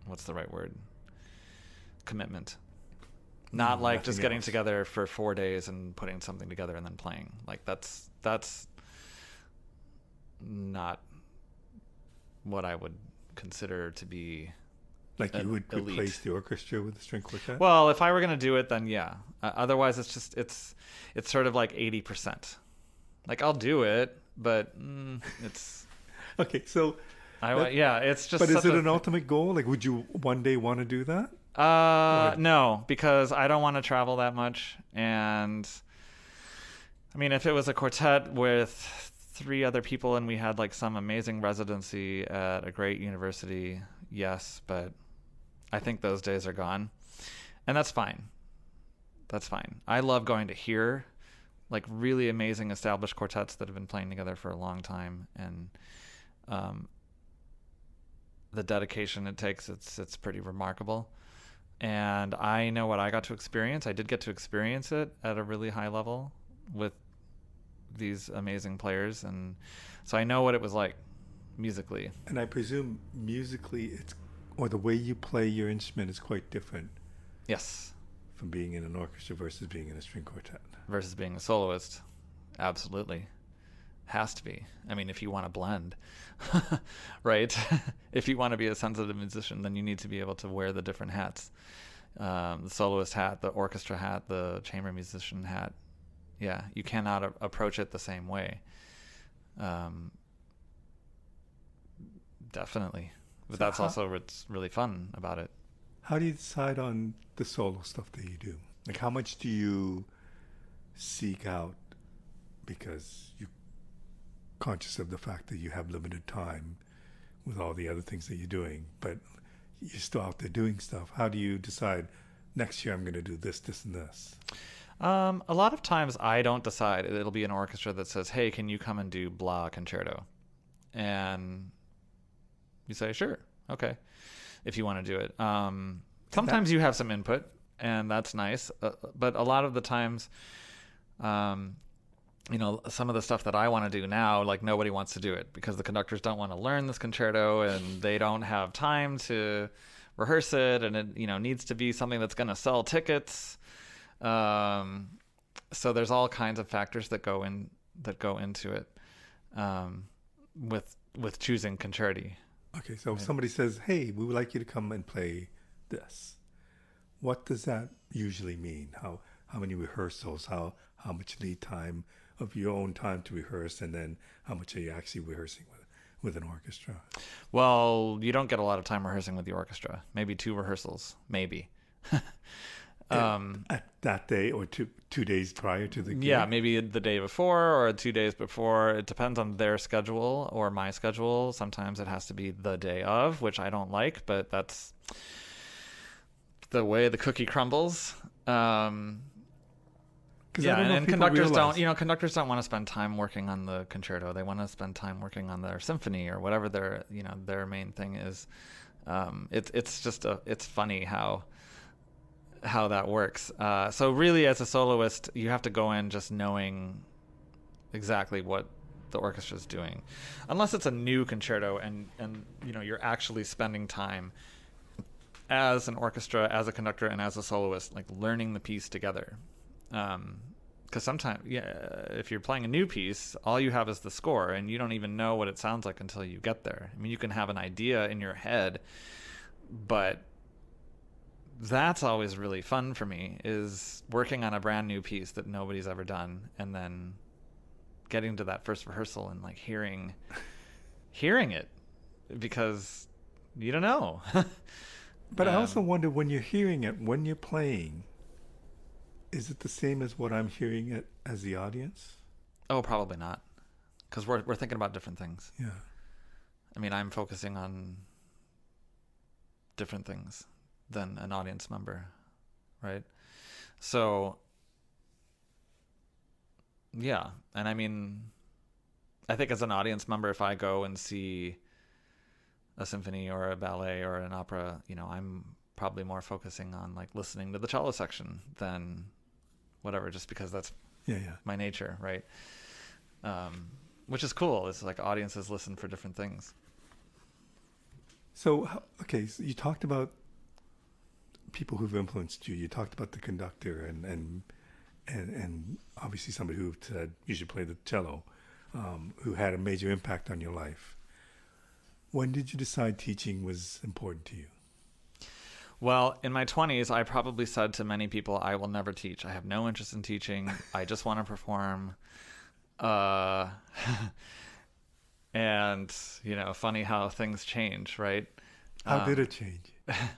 what's the right word? Commitment. Not like just getting together for 4 days and putting something together and then playing. Like that's not what I would consider to be. Like you would replace the orchestra with the string quartet? Well, if I were going to do it, then yeah. Otherwise, it's sort of like 80%. Like I'll do it, but it's okay. So it's just. But is it an ultimate goal? Like, would you one day want to do that? No, because I don't want to travel that much, and I mean, if it was a quartet with 3 other people and we had like some amazing residency at a great university, yes, but I think those days are gone, and that's fine. I love going to hear like really amazing established quartets that have been playing together for a long time, and the dedication it takes, it's pretty remarkable. And I know what I got to experience. I did get to experience it at a really high level with these amazing players, and so I know what it was like musically. And I presume musically or the way you play your instrument is quite different. Yes. From being in an orchestra versus being in a string quartet. Versus being a soloist. Absolutely. Has to be. I mean, if you want to blend, right? If you want to be a sensitive musician, then you need to be able to wear the different hats. The soloist hat, the orchestra hat, the chamber musician hat. Yeah, you cannot approach it the same way. Definitely. But that's also what's really fun about it. How do you decide on the solo stuff that you do? Like, how much do you seek out because you're conscious of the fact that you have limited time with all the other things that you're doing, but you're still out there doing stuff? How do you decide, next year I'm going to do this, this, and this? A lot of times I don't decide. It'll be an orchestra that says, hey, can you come and do blah concerto? And you say, sure, okay, if you want to do it. Sometimes you have some input, and that's nice. But a lot of the times, some of the stuff that I want to do now, like nobody wants to do it because the conductors don't want to learn this concerto, and they don't have time to rehearse it, and it needs to be something that's going to sell tickets. So there's all kinds of factors that go into it with choosing concerti. Okay, so if somebody says, hey, we would like you to come and play this, what does that usually mean? How many rehearsals, how much lead time of your own time to rehearse, and then how much are you actually rehearsing with an orchestra? Well, you don't get a lot of time rehearsing with the orchestra. Maybe 2 rehearsals, maybe. At that day or 2 days prior to the gig? Yeah, maybe the day before or 2 days before. It depends on their schedule or my schedule. Sometimes it has to be the day of, which I don't like, but that's the way the cookie crumbles. Yeah, and conductors conductors don't want to spend time working on the concerto. They want to spend time working on their symphony or whatever their main thing is. It's funny how that works. So really, as a soloist, you have to go in just knowing exactly what the orchestra is doing, unless it's a new concerto and you're actually spending time as an orchestra, as a conductor, and as a soloist, like learning the piece together. Because sometimes, if you're playing a new piece, all you have is the score, and you don't even know what it sounds like until you get there. I mean, you can have an idea in your head, but that's always really fun for me, is working on a brand new piece that nobody's ever done, and then getting to that first rehearsal and like hearing it, because you don't know. But I also wonder, when you're hearing it, when you're playing, is it the same as what I'm hearing it as the audience? Oh, probably not, because we're thinking about different things. Yeah. I mean, I'm focusing on different things than an audience member, right? So, yeah. And I mean, I think as an audience member, if I go and see a symphony or a ballet or an opera, I'm probably more focusing on like listening to the cello section than whatever, just because that's my nature, right? Which is cool. It's like audiences listen for different things. So, so you talked about people who've influenced you. You talked about the conductor and obviously somebody who said you should play the cello, who had a major impact on your life. When did you decide teaching was important to you? Well, in my 20s, I probably said to many people, I will never teach. I have no interest in teaching. I just want to perform. And, funny how things change, right? How did it change?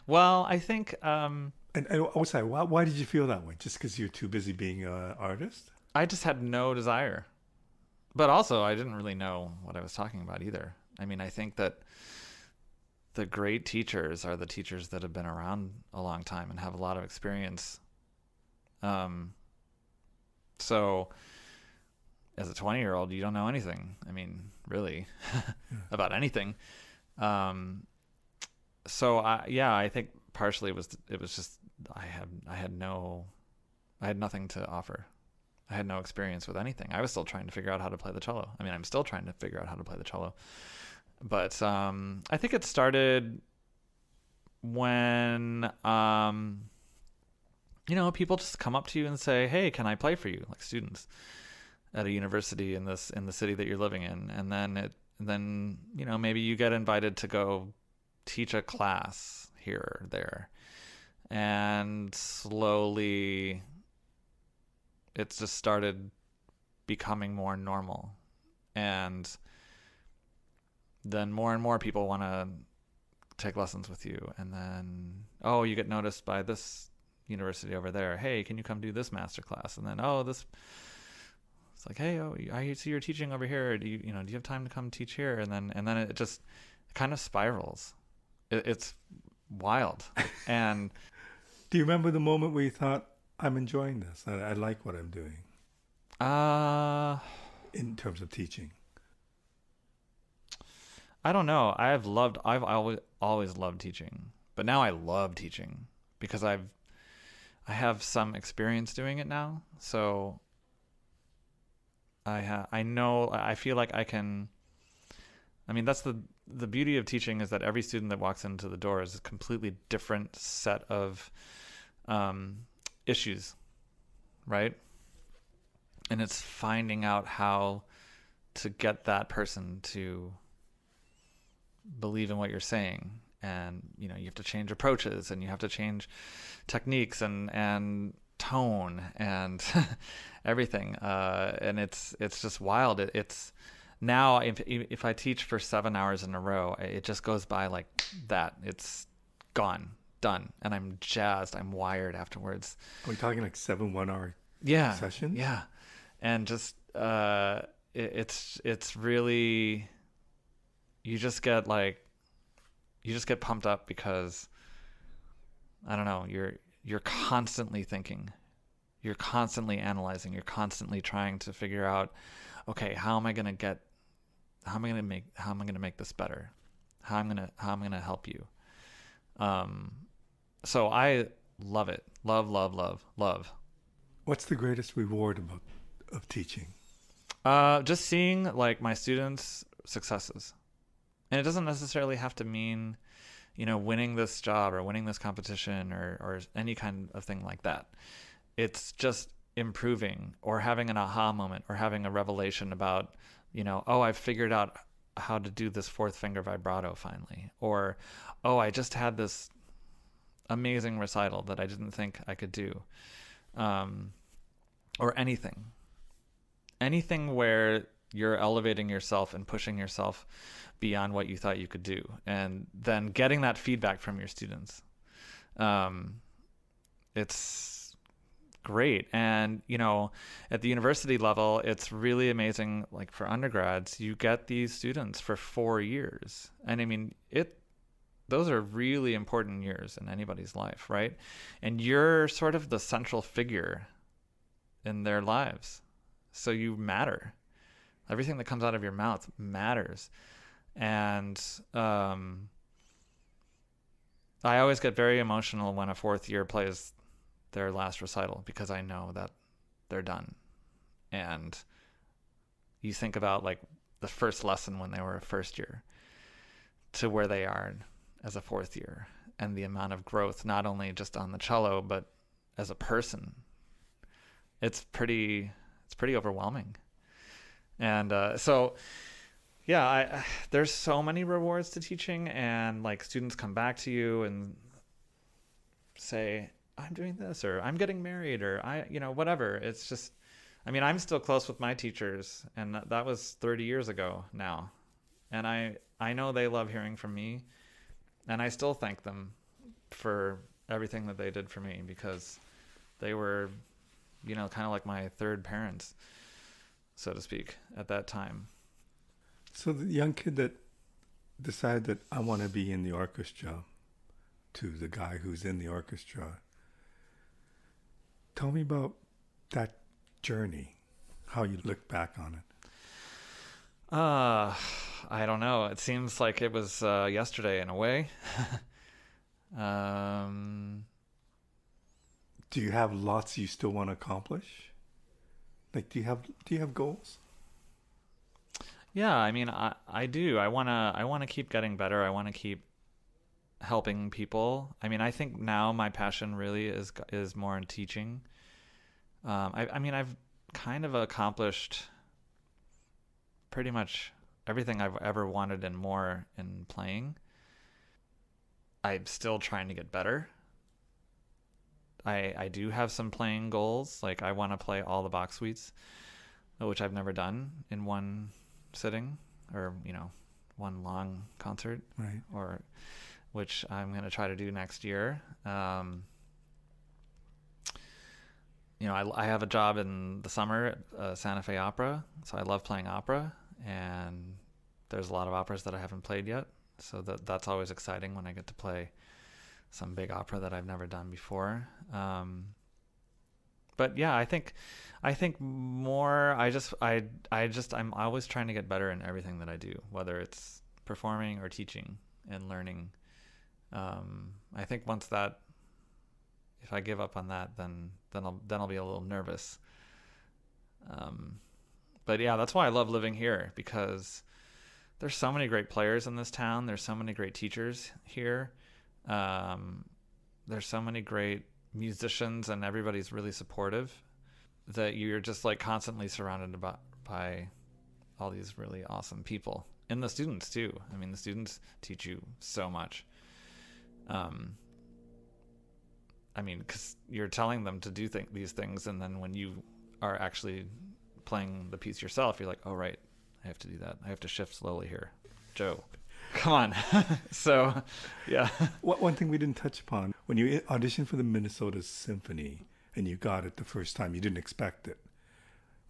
Well, I think... And sorry, why did you feel that way? Just because you're too busy being an artist? I just had no desire. But also, I didn't really know what I was talking about either. I mean, I think that the great teachers are the teachers that have been around a long time and have a lot of experience. So as a 20-year-old, you don't know anything. I mean, really, about anything. So I think partially it was just I had nothing to offer. I had no experience with anything. I was still trying to figure out how to play the cello. I mean, I'm still trying to figure out how to play the cello. But I think it started when people just come up to you and say, "Hey, can I play for you?" Like students at a university in the city that you're living in, and then maybe you get invited to go teach a class here or there, and slowly it's just started becoming more normal, and then more and more people want to take lessons with you, and then you get noticed by this university over there. Hey, can you come do this master class? And then it's like, hey, I see you're teaching over here. Do you have time to come teach here? And then it just kind of spirals. It's wild. And do you remember the moment where you thought, I'm enjoying this, I like what I'm doing? In terms of teaching. I don't know. I've always loved teaching, but now I love teaching because I have some experience doing it now. So I feel like I can. I mean, that's the beauty of teaching, is that every student that walks into the door is a completely different set of issues, right? And it's finding out how to get that person to believe in what you're saying, and you have to change approaches, and you have to change techniques and tone and everything, and it's just wild. It's Now, if I teach for 7 hours in a row, it just goes by like that. It's gone, done, and I'm jazzed. I'm wired afterwards. Are we talking like 7 1 hour Yeah, sessions? yeah, and just it's really you just get pumped up because I don't know, you're constantly thinking, you're constantly analyzing, you're constantly trying to figure out, okay, how am I gonna make this better? How am I gonna help you? So I love it. Love, love, love, love. What's the greatest reward of teaching? Just seeing like my students' successes. And it doesn't necessarily have to mean, winning this job or winning this competition or any kind of thing like that. It's just improving or having an aha moment or having a revelation about, oh, I've figured out how to do this fourth finger vibrato finally. Or, oh, I just had this amazing recital that I didn't think I could do. Or anything where you're elevating yourself and pushing yourself beyond what you thought you could do, and then getting that feedback from your students. It's great. And at the university level, it's really amazing. Like for undergrads, you get these students for 4 years, and I mean those are really important years in anybody's life, right? And you're sort of the central figure in their lives, so you matter. Everything that comes out of your mouth matters. And I always get very emotional when a fourth year plays their last recital because I know that they're done. And you think about like the first lesson when they were a first year to where they are as a fourth year, and the amount of growth, not only just on the cello, but as a person. It's pretty overwhelming. And so yeah, there's so many rewards to teaching, and like students come back to you and say, I'm doing this, or I'm getting married, or whatever. It's just, I mean, I'm still close with my teachers, and that was 30 years ago now. And I know they love hearing from me, and I still thank them for everything that they did for me, because they were, kind of like my third parents, so to speak, at that time. So the young kid that decided that I want to be in the orchestra, to the guy who's in the orchestra, tell me about that journey, how you look back on it. I don't know. It seems like it was yesterday in a way. Do you have lots you still want to accomplish? Like, do you have goals? Yeah, I mean, I do. I wanna keep getting better. I want to keep helping people. I mean, I think now my passion really is more in teaching. I mean, I've kind of accomplished pretty much everything I've ever wanted and more in playing. I'm still trying to get better. I do have some playing goals. Like I want to play all the Bach suites, which I've never done in one sitting, or one long concert, right? Or which I'm going to try to do next year. I have a job in the summer at Santa Fe Opera, so I love playing opera, and there's a lot of operas that I haven't played yet, so that's always exciting when I get to play some big opera that I've never done before. But yeah, I think more. I'm always trying to get better in everything that I do, whether it's performing or teaching and learning. I think if I give up on that, then I'll be a little nervous. But yeah, that's why I love living here, because there's so many great players in this town. There's so many great teachers here. There's so many great musicians, and everybody's really supportive, that you're just like constantly surrounded by all these really awesome people, and the students too. I mean, the students teach you so much. I mean, because you're telling them to do these things, and then when you are actually playing the piece yourself, you're like, oh right, I I have to do that. I have to shift slowly here. Joe, come on. So, yeah. One thing we didn't touch upon, when you auditioned for the Minnesota Symphony and you got it the first time, you didn't expect it,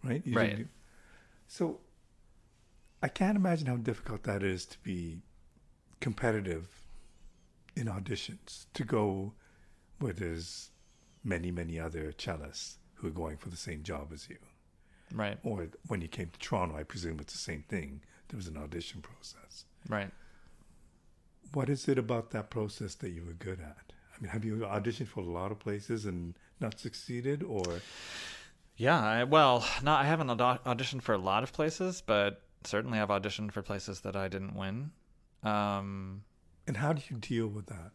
right? Right. So I can't imagine how difficult that is to be competitive in auditions, to go where there's many, many other cellists who are going for the same job as you. Right. Or when you came to Toronto, I presume it's the same thing. There was an audition process. Right. What is it about that process that you were good at? I mean, have you auditioned for a lot of places and not succeeded, or? Yeah. I haven't auditioned for a lot of places, but certainly I've auditioned for places that I didn't win. And how do you deal with that?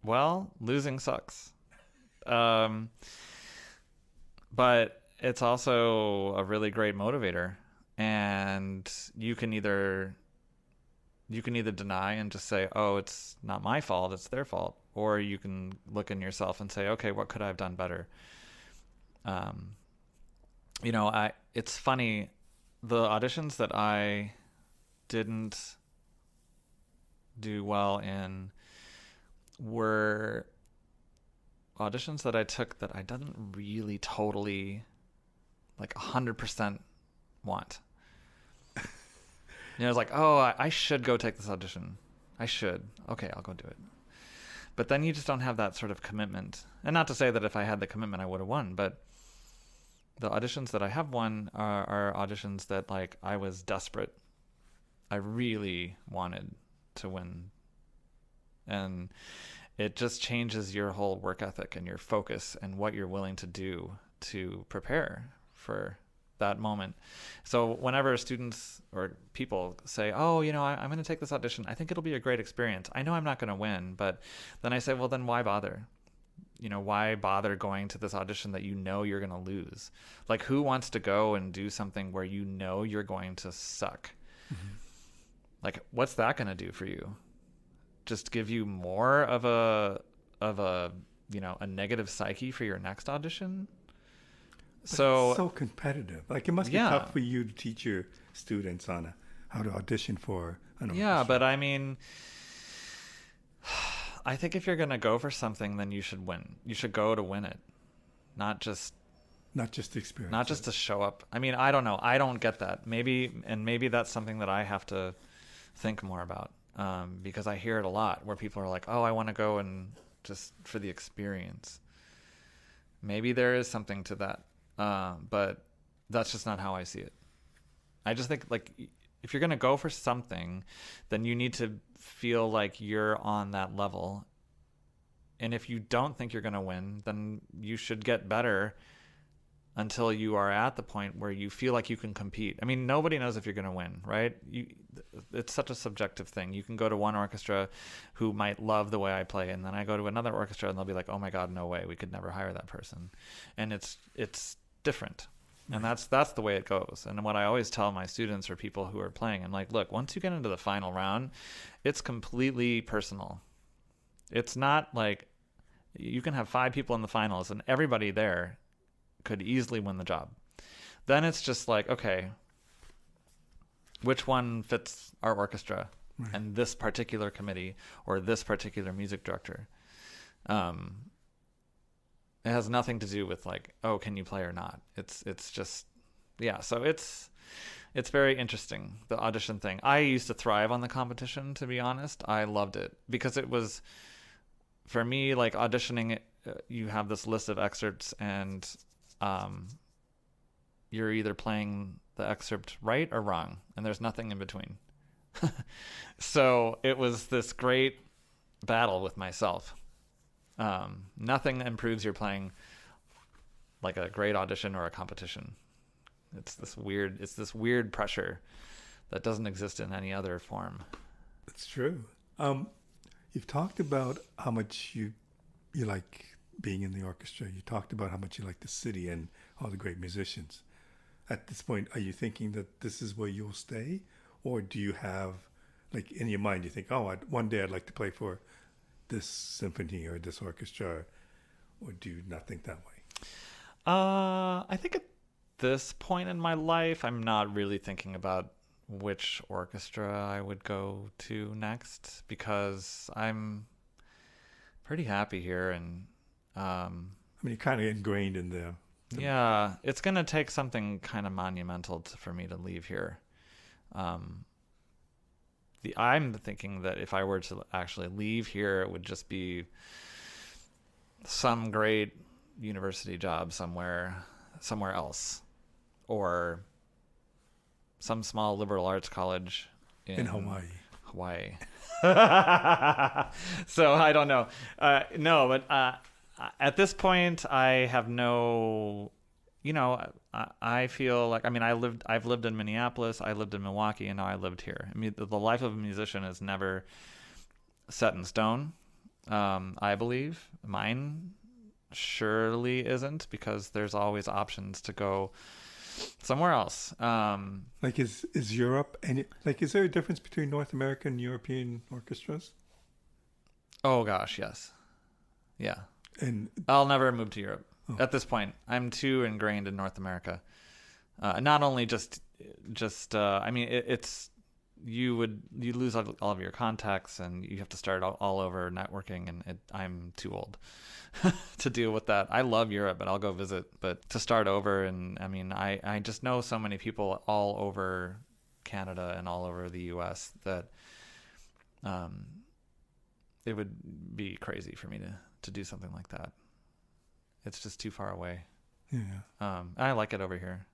Well, losing sucks. But it's also a really great motivator, and you can either deny and just say, "Oh, it's not my fault, it's their fault," or you can look in yourself and say, "Okay, what could I have done better?" It's funny, the auditions that I didn't do well in were auditions that I took that I didn't really totally 100% want. It's like, oh, I should go take this audition. I should. Okay, I'll go do it. But then you just don't have that sort of commitment. And not to say that if I had the commitment, I would have won, but the auditions that I have won are auditions that I was desperate. I really wanted to win. And it just changes your whole work ethic and your focus and what you're willing to do to prepare for that moment. So whenever students or people say, "Oh, I'm going to take this audition. I think it'll be a great experience. I know I'm not going to win," but then I say, "Well, then why bother? Why bother going to this audition that you're going to lose? Who wants to go and do something where you're going to suck? Mm-hmm. What's that going to do for you? Just give you more of a negative psyche for your next audition?" So it's so competitive. It must be tough for you to teach your students on how to audition for an orchestra. Yeah, but I mean, I think if you're going to go for something, then you should win. You should go to win it, not just experience. Not just to show up. I mean, I don't know. I don't get that. Maybe that's something that I have to think more about, because I hear it a lot where people are like, "Oh, I want to go and just for the experience." Maybe there is something to that. But that's just not how I see it. I just think if you're going to go for something, then you need to feel like you're on that level. And if you don't think you're going to win, then you should get better until you are at the point where you feel like you can compete. I mean, nobody knows if you're going to win, right? It's such a subjective thing. You can go to one orchestra who might love the way I play, and then I go to another orchestra and they'll be like, "Oh my God, no way. We could never hire that person." And it's different. And that's the way it goes. And what I always tell my students or people who are playing, I'm like, look, once you get into the final round, it's completely personal. It's not like you can have 5 people in the finals and everybody there could easily win the job. Then it's just like, okay, which one fits our orchestra and this particular committee or this particular music director? It has nothing to do with oh, can you play or not? It's just, yeah. So it's very interesting, the audition thing. I used to thrive on the competition, to be honest. I loved it because it was, for me, auditioning, you have this list of excerpts and you're either playing the excerpt right or wrong, and there's nothing in between. So it was this great battle with myself. Nothing improves your playing like a great audition or a competition. It's this weird pressure that doesn't exist in any other form. It's true. You've talked about how much you like being in the orchestra. You talked about how much you like the city and all the great musicians. At this point, are you thinking that this is where you'll stay? Or do you have, in your mind, you think, oh, one day I'd like to play for this symphony or this orchestra, or do you not think that way? I think at this point in my life, I'm not really thinking about which orchestra I would go to next because I'm pretty happy here, and I mean, you're kind of ingrained in there. yeah, it's gonna take something kind of monumental for me to leave here. Um, I'm thinking that if I were to actually leave here, it would just be some great university job somewhere else, or some small liberal arts college In Hawaii. Hawaii. So I don't know. No, but at this point, I have no. I feel like, I mean, I've lived in Minneapolis, I lived in Milwaukee, and now I lived here. I mean, the life of a musician is never set in stone. I believe mine surely isn't, because there's always options to go somewhere else. Like, is Europe, and is there a difference between North American and European orchestras? Oh gosh, yes, yeah. And I'll never move to Europe at this point. I'm too ingrained in North America. Not only just I mean, it's you lose all of your contacts, and you have to start all over networking, and I'm too old to deal with that. I love Europe, but I'll go visit, but to start over, and I mean, I just know so many people all over Canada and all over the US that it would be crazy for me to do something like that. It's just too far away. yeah. I like it over here.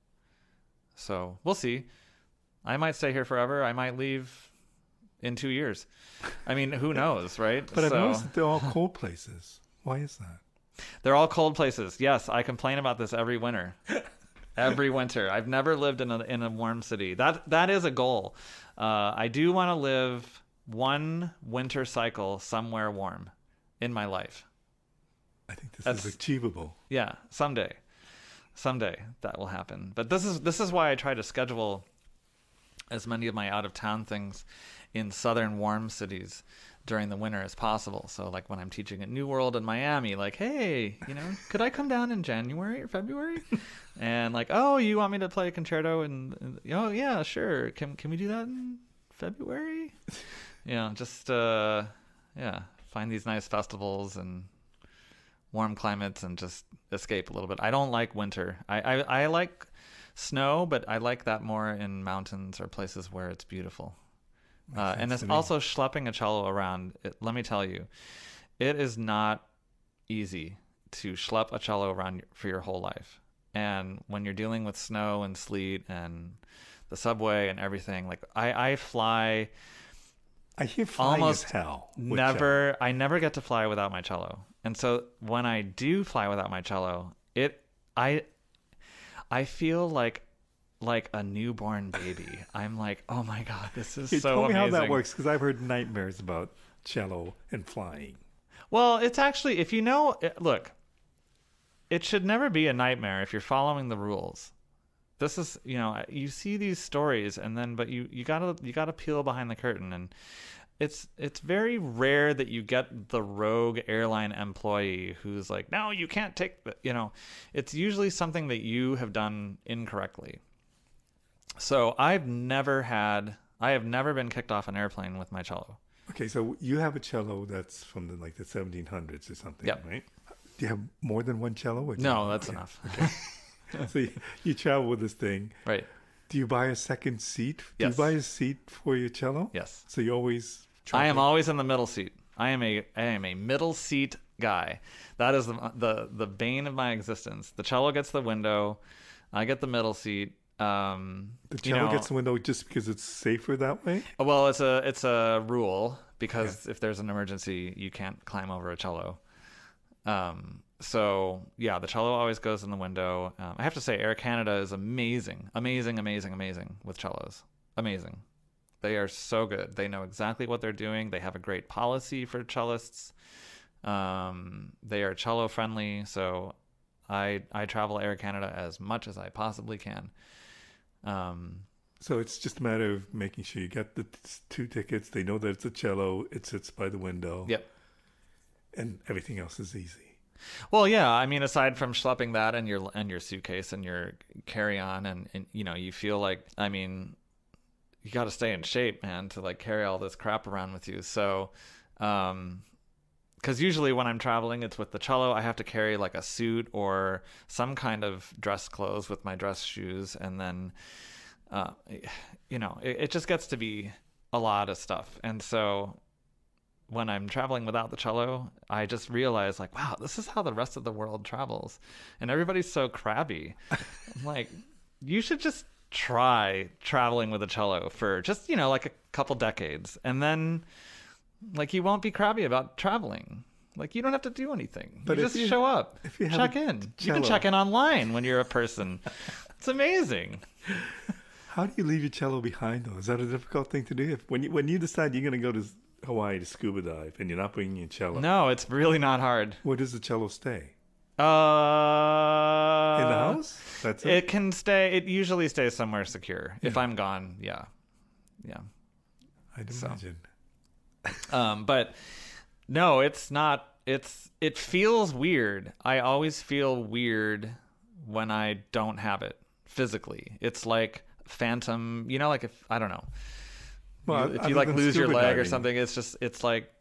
So we'll see. I might stay here forever. I might leave in 2 years. I mean, who knows, right? But I noticed that they're all cold places. Why is that? They're all cold places. Yes, I complain about this every winter. Every winter. I've never lived in a warm city. That is a goal. I do want to live one winter cycle somewhere warm in my life. I think this is achievable. Yeah, someday that will happen. But this is why I try to schedule as many of my out of town things in southern warm cities during the winter as possible. So like when I'm teaching at New World in Miami, like, hey, could I come down in January or February? And like, oh, you want me to play a concerto? And oh yeah, sure. Can we do that in February? Just find these nice festivals and warm climates and just escape a little bit. I don't like winter. I like snow, but I like that more in mountains or places where it's beautiful. And it's also schlepping a cello around. Let me tell you, it is not easy to schlep a cello around for your whole life. And when you're dealing with snow and sleet and the subway and everything, like I fly. I hear flying almost is hell. Never. I never get to fly without my cello. And so when I do fly without my cello, I feel like a newborn baby. I'm like, oh my God, this is so tell me amazing. how that works, because I've heard nightmares about cello and flying. Well, it's actually, if look, it should never be a nightmare if you're following the rules. This is, you see these stories, and then, but you gotta peel behind the curtain, and it's very rare that you get the rogue airline employee who's like, no, you can't take the, it's usually something that you have done incorrectly. So I have never been kicked off an airplane with my cello. Okay, so you have a cello that's from the 1700s or something, Yep. right? Do you have more than one cello? Or No, that's enough. Okay. So you travel with this thing. Right. Do you buy a second seat? Yes. Do you buy a seat for your cello? Yes. So you always I am always in the middle seat. I am a middle seat guy. That is the bane of my existence. The cello gets the window. I get the middle seat. The cello gets the window just because it's safer that way? Well, it's a rule, because if there's an emergency, you can't climb over a cello. So yeah, the cello always goes in the window. I have to say, Air Canada is amazing with cellos. Amazing. They are so good. They know exactly what they're doing. They have a great policy for cellists. They are cello friendly. So I travel Air Canada as much as I possibly can. So it's just a matter of making sure you get the two tickets. They know that it's a cello. It sits by the window. Yep. And everything else is easy. Well, yeah. I mean, aside from schlepping that and your suitcase and your carry on, and you feel like, I mean, you got to stay in shape, man, to like carry all this crap around with you. So, because usually when I'm traveling, it's with the cello. I have to carry like a suit or some kind of dress clothes with my dress shoes, and then, it just gets to be a lot of stuff. And so when I'm traveling without the cello, I just realize like, wow, this is how the rest of the world travels, and everybody's so crabby. I'm like, you should just try traveling with a cello for just like a couple decades, and then like you won't be crabby about traveling. Like, you don't have to do anything. But you just show up, if you check in. You can check in online when you're a person. It's amazing. How do you leave your cello behind, though? Is that a difficult thing to do? When you decide you're going to go to Hawaii to scuba dive and you're not bringing your cello, No, it's really not hard. where does the cello stay? In In the house? That's it? It can stay. It usually stays somewhere secure. If I'm gone, yeah. I'd So. imagine. But no, it's not. It feels weird. I always feel weird when I don't have it physically. It's like phantom. Like if I don't know. Well, If you like lose your scuba leg or diving. something, it's like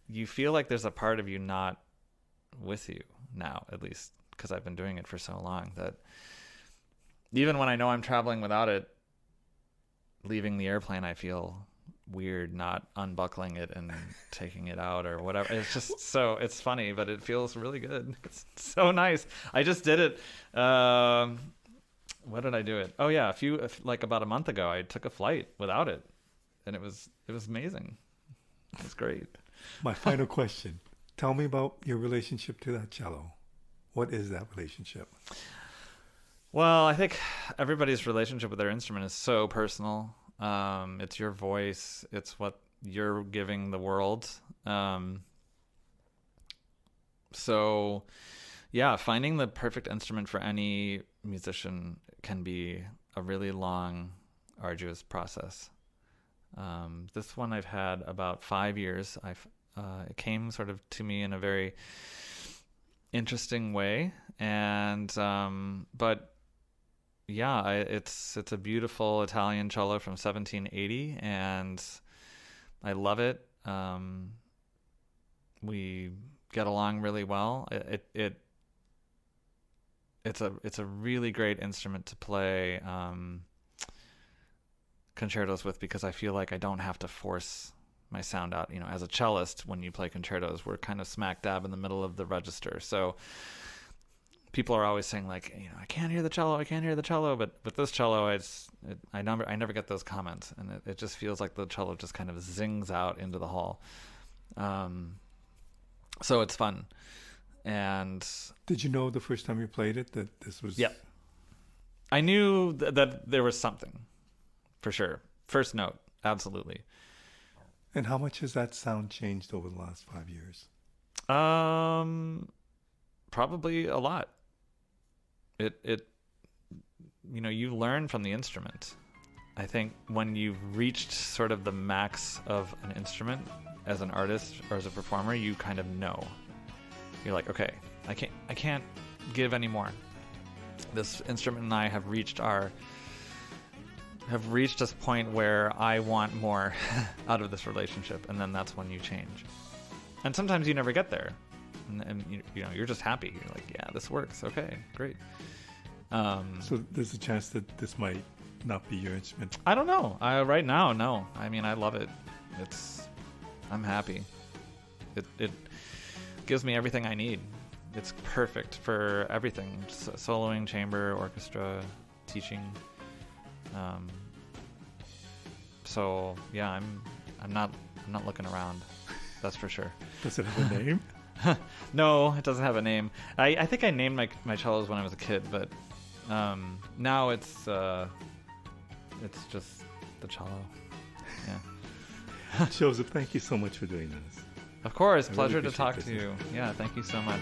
you feel like there's a part of you not with you now, at least because I've been doing it for so long, that even when I know I'm traveling without it, leaving the airplane, I feel weird not unbuckling it and taking it out or whatever. It's just it's funny, but it feels really good. It's so nice. I just did it. What did I do it? Oh yeah, about a month ago, I took a flight without it, and it was amazing. It was great. My final question. Tell me about your relationship to that cello. What is that relationship? Well, I think everybody's relationship with their instrument is so personal. It's your voice. It's what you're giving the world. So, yeah, finding the perfect instrument for any musician can be a really long, arduous process. This one I've had about 5 years. It came sort of to me in a very interesting way, and but yeah, it's a beautiful Italian cello from 1780, and I love it. We get along really well. It's a really great instrument to play concertos with, because I feel like I don't have to force my sound out. As a cellist, when you play concertos, we're kind of smack dab in the middle of the register. So people are always saying like, I can't hear the cello, but with this cello, I never get those comments, and it just feels like the cello just kind of zings out into the hall. So it's fun. And Did you know the first time you played it that this was? yeah, I knew that there was something, for sure. First note, absolutely. And how much has that sound changed over the last 5 years? Probably a lot. It you learn from the instrument. I think when you've reached sort of the max of an instrument as an artist or as a performer, you kind of know. You're like, okay, I can't give any more. This instrument and I have reached this point where I want more out of this relationship, and then that's when you change. And sometimes you never get there, and you're just happy. You're like, yeah, this works. Okay, great. So there's a chance that this might not be your instrument. I don't know. Right now, no. I mean, I love it. I'm happy. It gives me everything I need. It's perfect for everything: soloing, chamber, orchestra, teaching. So yeah, I'm not looking around. That's for sure. Does it have a name? No, it doesn't have a name. I think I named my cellos when I was a kid, but now it's just the cello. Yeah. Joseph, thank you so much for doing this. Of course, I really pleasure to appreciate talk this. to you. Yeah, thank you so much.